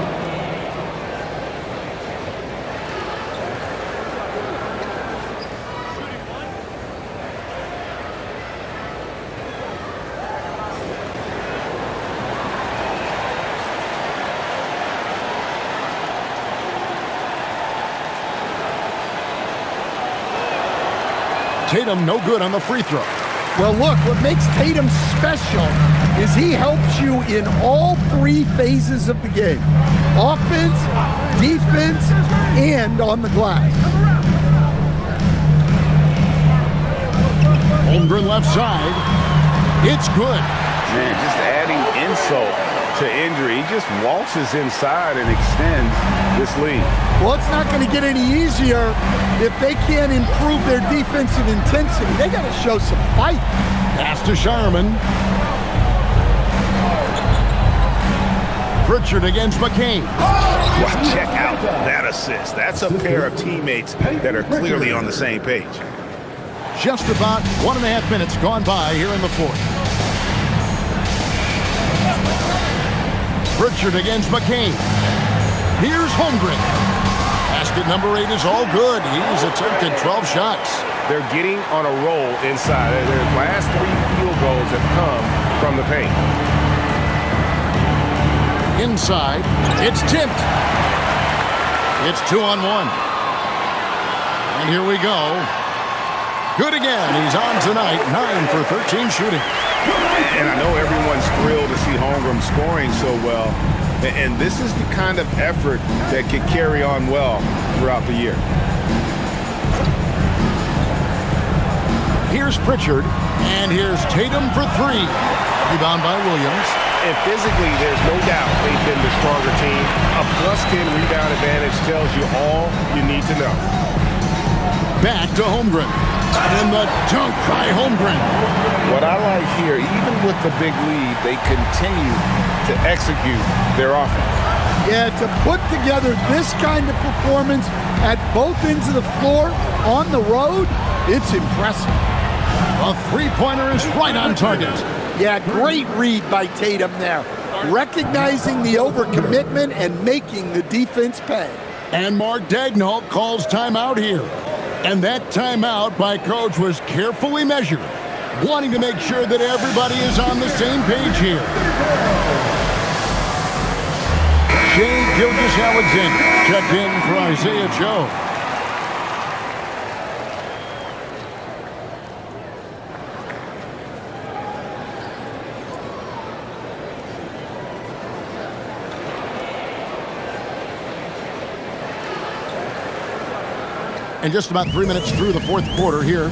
Tatum no good on the free throw. Well, look, what makes Tatum special is he helps you in all 3 phases of the game. Offense, defense, and on the glass. Holmgren left side. It's good. Man, just adding insult to injury. He just waltzes inside and extends this lead. Well, it's not going to get any easier if they can't improve their defensive intensity. They got to show some fight. Pass to Sharman. Pritchard against McCain. Well, check out that assist. That's a pair of teammates that are clearly on the same page. Just about 1.5 minutes gone by here in the fourth. Pritchard against McCain. Here's Holmgren. Basket number 8 is all good. He's attempted 12 shots. They're getting on a roll inside. Their last 3 field goals have come from the paint. Inside, it's tipped. It's 2-on-1. And here we go. Good again. He's on tonight. 9 for 13 shooting. And I know everyone's thrilled to see Holmgren scoring so well. And this is the kind of effort that could carry on well throughout the year. Here's Pritchard, and here's Tatum for 3. Rebound by Williams. And physically, there's no doubt they've been the stronger team. A +10 rebound advantage tells you all you need to know. Back to Holmgren. And the dunk by Holmgren. What I like here, even with the big lead, they continue to execute their offense. Yeah, to put together this kind of performance at both ends of the floor on the road, it's impressive. A three-pointer is right on target. Yeah, great read by Tatum there. Recognizing the overcommitment and making the defense pay. And Mark Daigneault calls timeout here. And that timeout by Coach was carefully measured, wanting to make sure that everybody is on the same page here. Shea Gilgeous-Alexander checked in for Isaiah Joe. And just about 3 minutes through the fourth quarter here.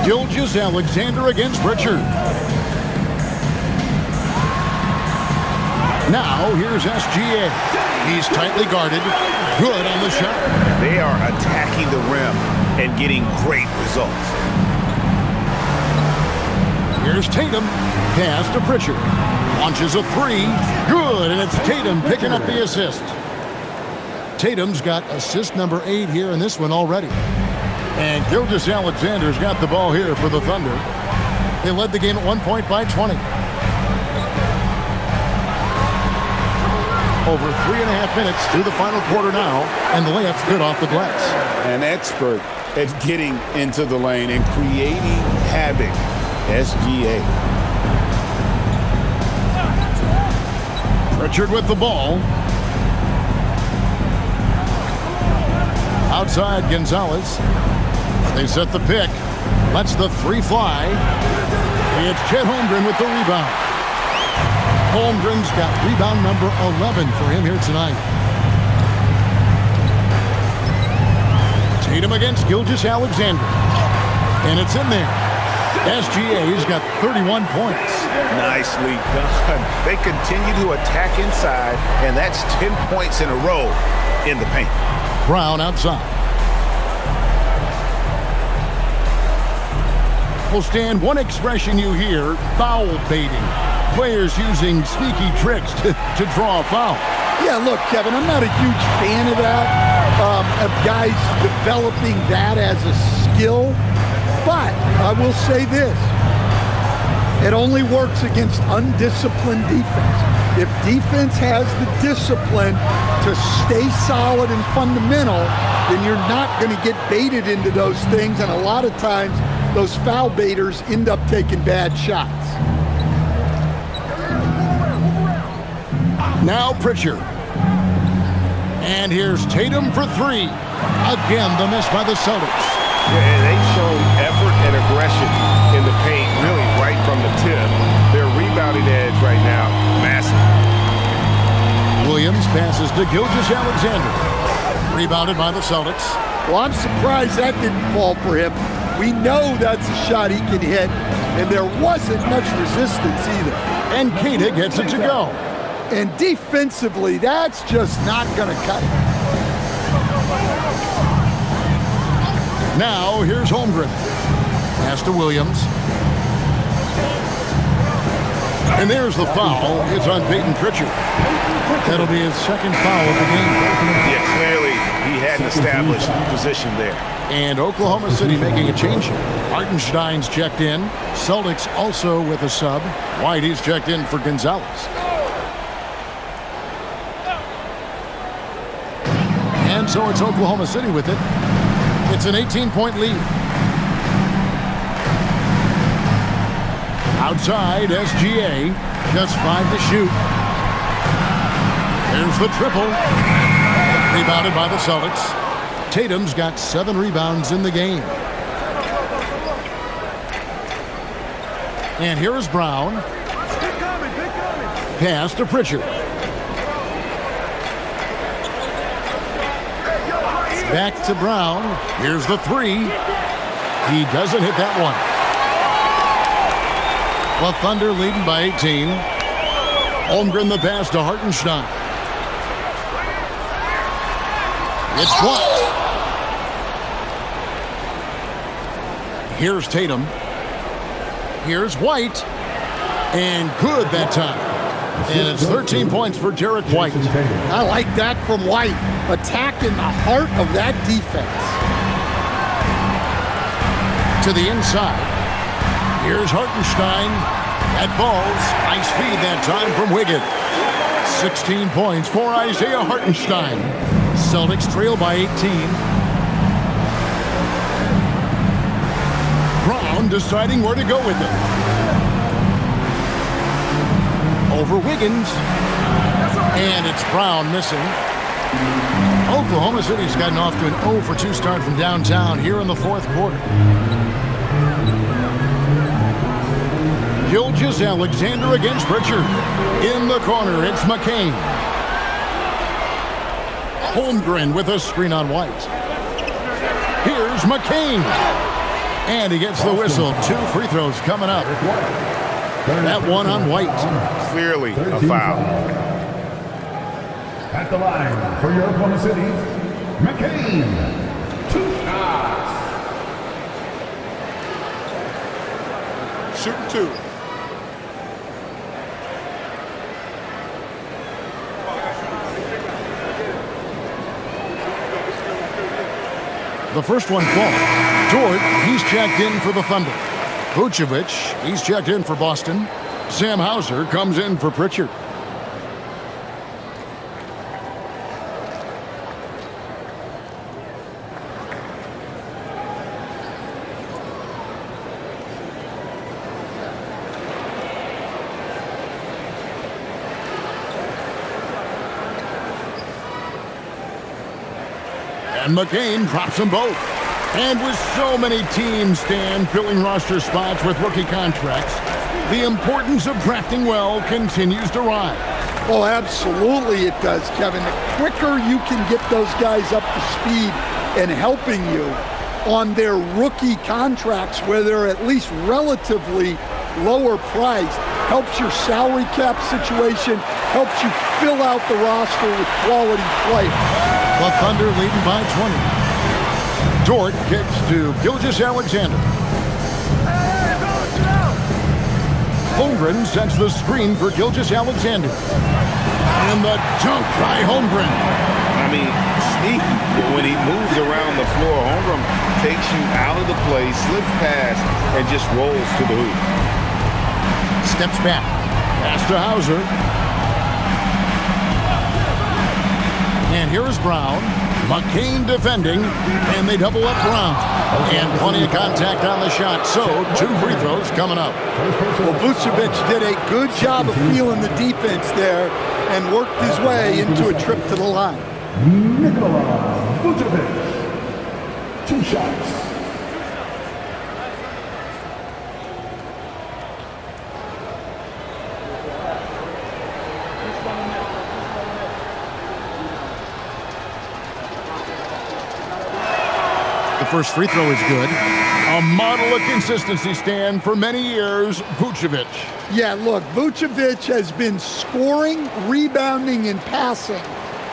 Gilgeous-Alexander against Pritchard. Now here's SGA. He's tightly guarded. Good on the shot. They are attacking the rim and getting great results. Here's Tatum. Pass to Pritchard. Launches a three. Good, and it's Tatum picking up the assist. Tatum's got assist number 8 here in this one already. And Gilgeous-Alexander's got the ball here for the Thunder. They led the game at 1 point by 20. Over 3.5 minutes through the final quarter now, and the layup's good off the glass. An expert at getting into the lane and creating havoc. SGA. Pritchard with the ball. Outside Gonzalez. They set the pick. Lets the three fly. It's Chet Holmgren with the rebound. Holmgren's got rebound number 11 for him here tonight. Tatum against Gilgeous-Alexander. And it's in there. SGA's got 31 points. Nicely done. They continue to attack inside, and that's 10 points in a row in the paint. Brown outside. Well, Stan, one expression you hear, foul baiting. Players using sneaky tricks to draw a foul. Yeah, look, Kevin, I'm not a huge fan of that, of guys developing that as a skill. But I will say this. It only works against undisciplined defense. If defense has the discipline to stay solid and fundamental, then you're not going to get baited into those things. And a lot of times, those foul baiters end up taking bad shots. Now Pritchard. And here's Tatum for three. Again, the miss by the Celtics. Yeah, they've shown effort and aggression in the paint, really right from the tip. Their rebounding edge right now, massive. Williams passes to Gilgeous-Alexander. Rebounded by the Celtics. Well, I'm surprised that didn't fall for him. We know that's a shot he can hit, and there wasn't much resistance either. And Kata gets it to go. And defensively, that's just not going to cut it. Now, here's Holmgren. Pass to Williams. And there's the foul. It's on Peyton Pritchard. That'll be his second foul of the game. Yeah, clearly he had an established position there. And Oklahoma City making a change here. Hartenstein's checked in. Celtics also with a sub. White, he's checked in for Gonzalez. And so it's Oklahoma City with it. It's an 18-point lead. Outside, SGA. Just 5 to shoot. There's the triple. Rebounded by the Celtics. Tatum's got 7 rebounds in the game. And here is Brown. Pass to Pritchard. Back to Brown. Here's the three. He doesn't hit that one. The Thunder leading by 18. Holmgren the pass to Hartenstein. It's blocked. Here's Tatum. Here's White. And good that time. And it's 13 points for Derek White. I like that from White. Attacking the heart of that defense. To the inside. Here's Hartenstein. That ball's nice feed that time from Wiggins. 16 points for Isaiah Hartenstein. Celtics trail by 18. Brown deciding where to go with it. Over Wiggins. And it's Brown missing. Oklahoma City's gotten off to an 0-for-2 start from downtown here in the fourth quarter. Gilgeous-Alexander against Pritchard. In the corner, it's McCain. Holmgren with a screen on White. Here's McCain. And he gets the whistle. 2 free throws coming up. That one on White. Clearly a foul. At the line for your Oklahoma City, McCain. 2 shots. Shooting 2. The first one falls. Dort, he's checked in for the Thunder. Vucevic, he's checked in for Boston. Sam Hauser comes in for Pritchard. And McCain drops them both. And with so many teams, Stan, filling roster spots with rookie contracts, the importance of drafting well continues to rise. Oh, absolutely it does, Kevin. The quicker you can get those guys up to speed and helping you on their rookie contracts, where they're at least relatively lower priced, helps your salary cap situation, helps you fill out the roster with quality players. The Thunder leading by 20. Dort kicks to Gilgeous-Alexander. Holmgren sets the screen for Gilgeous-Alexander. And the dunk by Holmgren. I mean, sneaky. When he moves around the floor, Holmgren takes you out of the play, slips past, and just rolls to the hoop. Steps back. Pass to Hauser. And here is Brown. McCain defending, and they double up Brown. And plenty of contact on the shot, so 2 free throws coming up. Well, Vucevic did a good job of feeling the defense there and worked his way into a trip to the line. Nikola Vucevic. 2 shots. First free throw is good. A model of consistency, Stan, for many years, Vucevic. Yeah, look, Vucevic has been scoring, rebounding, and passing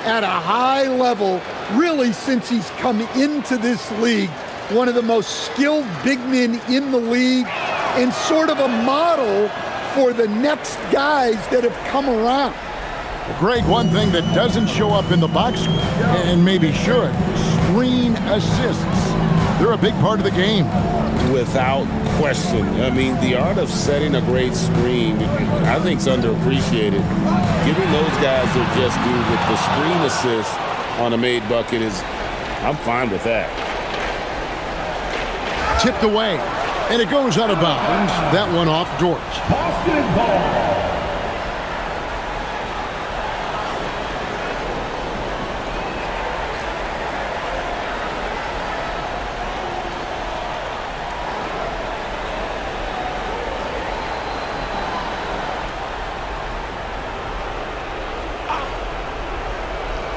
at a high level really since he's come into this league. One of the most skilled big men in the league and sort of a model for the next guys that have come around. Greg, one thing that doesn't show up in the box score, and maybe should, screen assists. They're a big part of the game. Without question. I mean, the art of setting a great screen, I think, is underappreciated. Giving those guys their just due with the screen assist on a made bucket I'm fine with that. Tipped away, and it goes out of bounds. That one off Dort. Boston ball.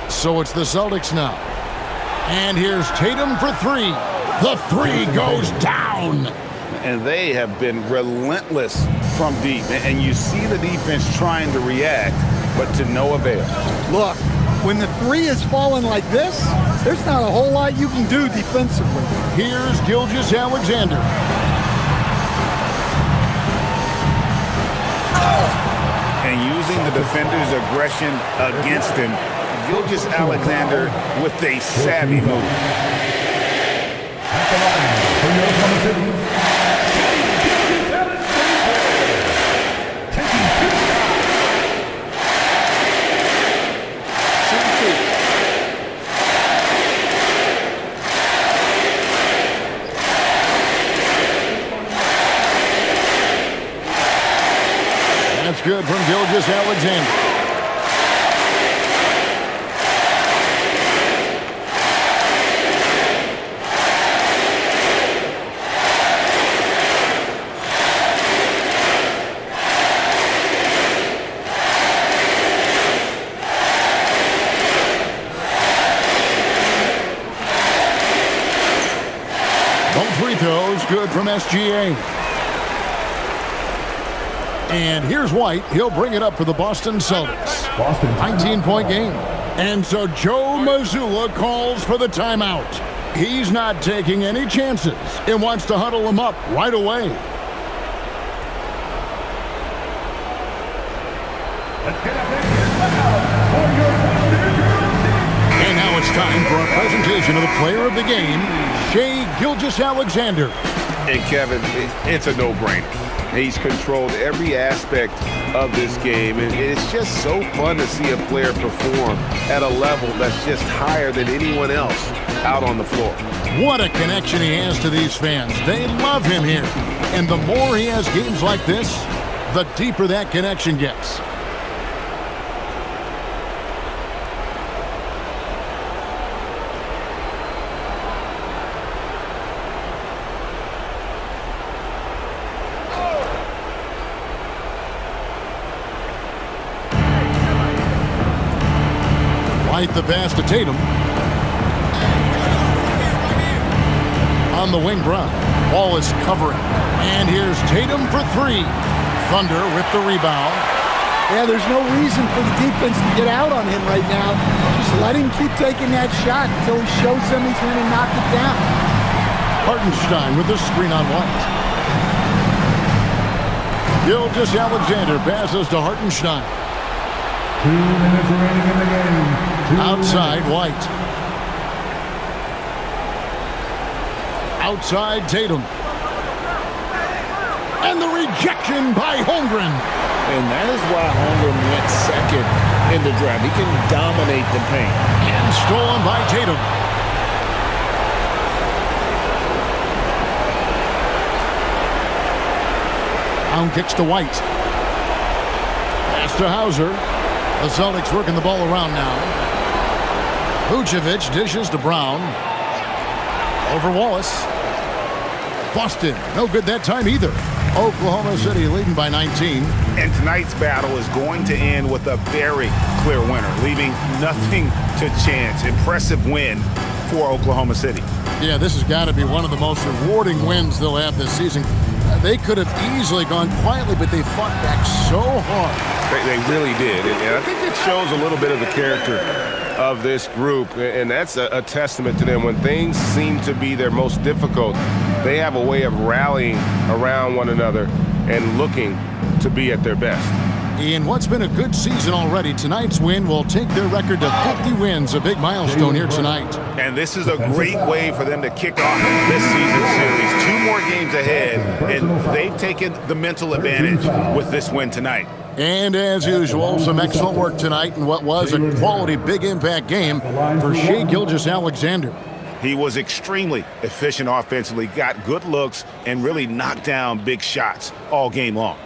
So it's the Celtics now. And here's Tatum for 3. The 3 goes down. And they have been relentless from deep. And you see the defense trying to react, but to no avail. Look, when the 3 is falling like this, there's not a whole lot you can do defensively. Here's Gilgeous-Alexander. And using the defender's aggression against him, Gilgeous-Alexander with a savvy move. At the line for your Oklahoma City, good from Gilgeous-Alexander. Free throws, good from SGA. And here's White. He'll bring it up for the Boston Celtics. 19-point game. And so Joe Mazzulla calls for the timeout. He's not taking any chances and wants to huddle him up right away. And now it's time for a presentation of the player of the game, Shai Gilgeous-Alexander. And Kevin, it's a no-brainer. He's controlled every aspect of this game, and it's just so fun to see a player perform at a level that's just higher than anyone else out on the floor. What a connection he has to these fans. They love him here. And the more he has games like this, the deeper that connection gets. The pass to Tatum. On the wing, Brown. Ball is covering. And here's Tatum for three. Thunder with the rebound. Yeah, there's no reason for the defense to get out on him right now. Just let him keep taking that shot until he shows them he's going to knock it down. Hartenstein with the screen on White. Gilgeous-Alexander passes to Hartenstein. 2 minutes remaining in the game. Outside White. Outside Tatum. And the rejection by Holmgren. And that is why Holmgren went second in the draft. He can dominate the paint. And stolen by Tatum. Brown kicks to White. Pass to Hauser. The Celtics working the ball around now. Vucevic dishes to Brown. Over Wallace. Boston, no good that time either. Oklahoma City leading by 19. And tonight's battle is going to end with a very clear winner, leaving nothing to chance. Impressive win for Oklahoma City. Yeah, this has got to be one of the most rewarding wins they'll have this season. They could have easily gone quietly, but they fought back so hard. They really did. And I think it shows a little bit of the character of this group, and that's a testament to them. When things seem to be their most difficult, they have a way of rallying around one another and looking to be at their best. In what's been a good season already, tonight's win will take their record to 50 wins, a big milestone here tonight. And this is a great way for them to kick off this season series. 2 more games ahead, and they've taken the mental advantage with this win tonight. And as usual, some excellent work tonight in what was a quality big impact game for Shai Gilgeous-Alexander. He was extremely efficient offensively, got good looks, and really knocked down big shots all game long.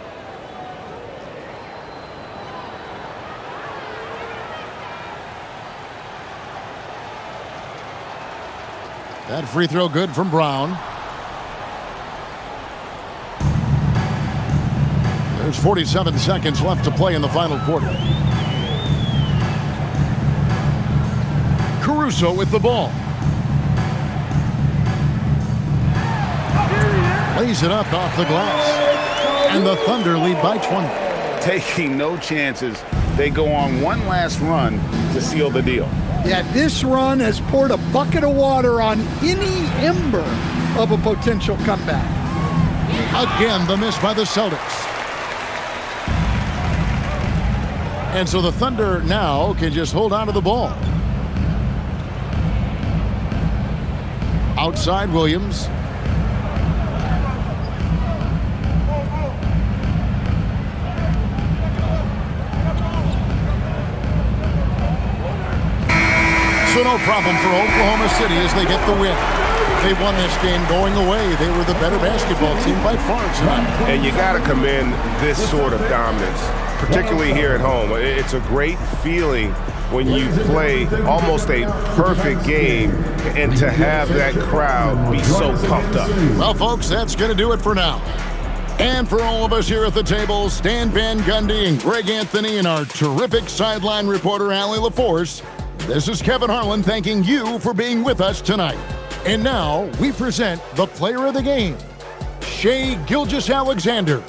That free throw good from Brown. There's 47 seconds left to play in the final quarter. Caruso with the ball. Lays it up off the glass. And the Thunder lead by 20. Taking no chances. They go on one last run to seal the deal. Yeah, this run has poured a bucket of water on any ember of a potential comeback. Again, the miss by the Celtics. And so the Thunder now can just hold on to the ball. Outside Williams. So no problem for Oklahoma City as they get the win. They won this game going away. They were the better basketball team by far tonight. And you got to commend this sort of dominance particularly here at home. It's a great feeling when you play almost a perfect game and to have that crowd be so pumped up. Well, folks, that's going to do it for now. And for all of us here at the table, Stan Van Gundy and Greg Anthony and our terrific sideline reporter, Allie LaForce, this is Kevin Harlan thanking you for being with us tonight. And now we present the player of the game, Shai Gilgeous-Alexander.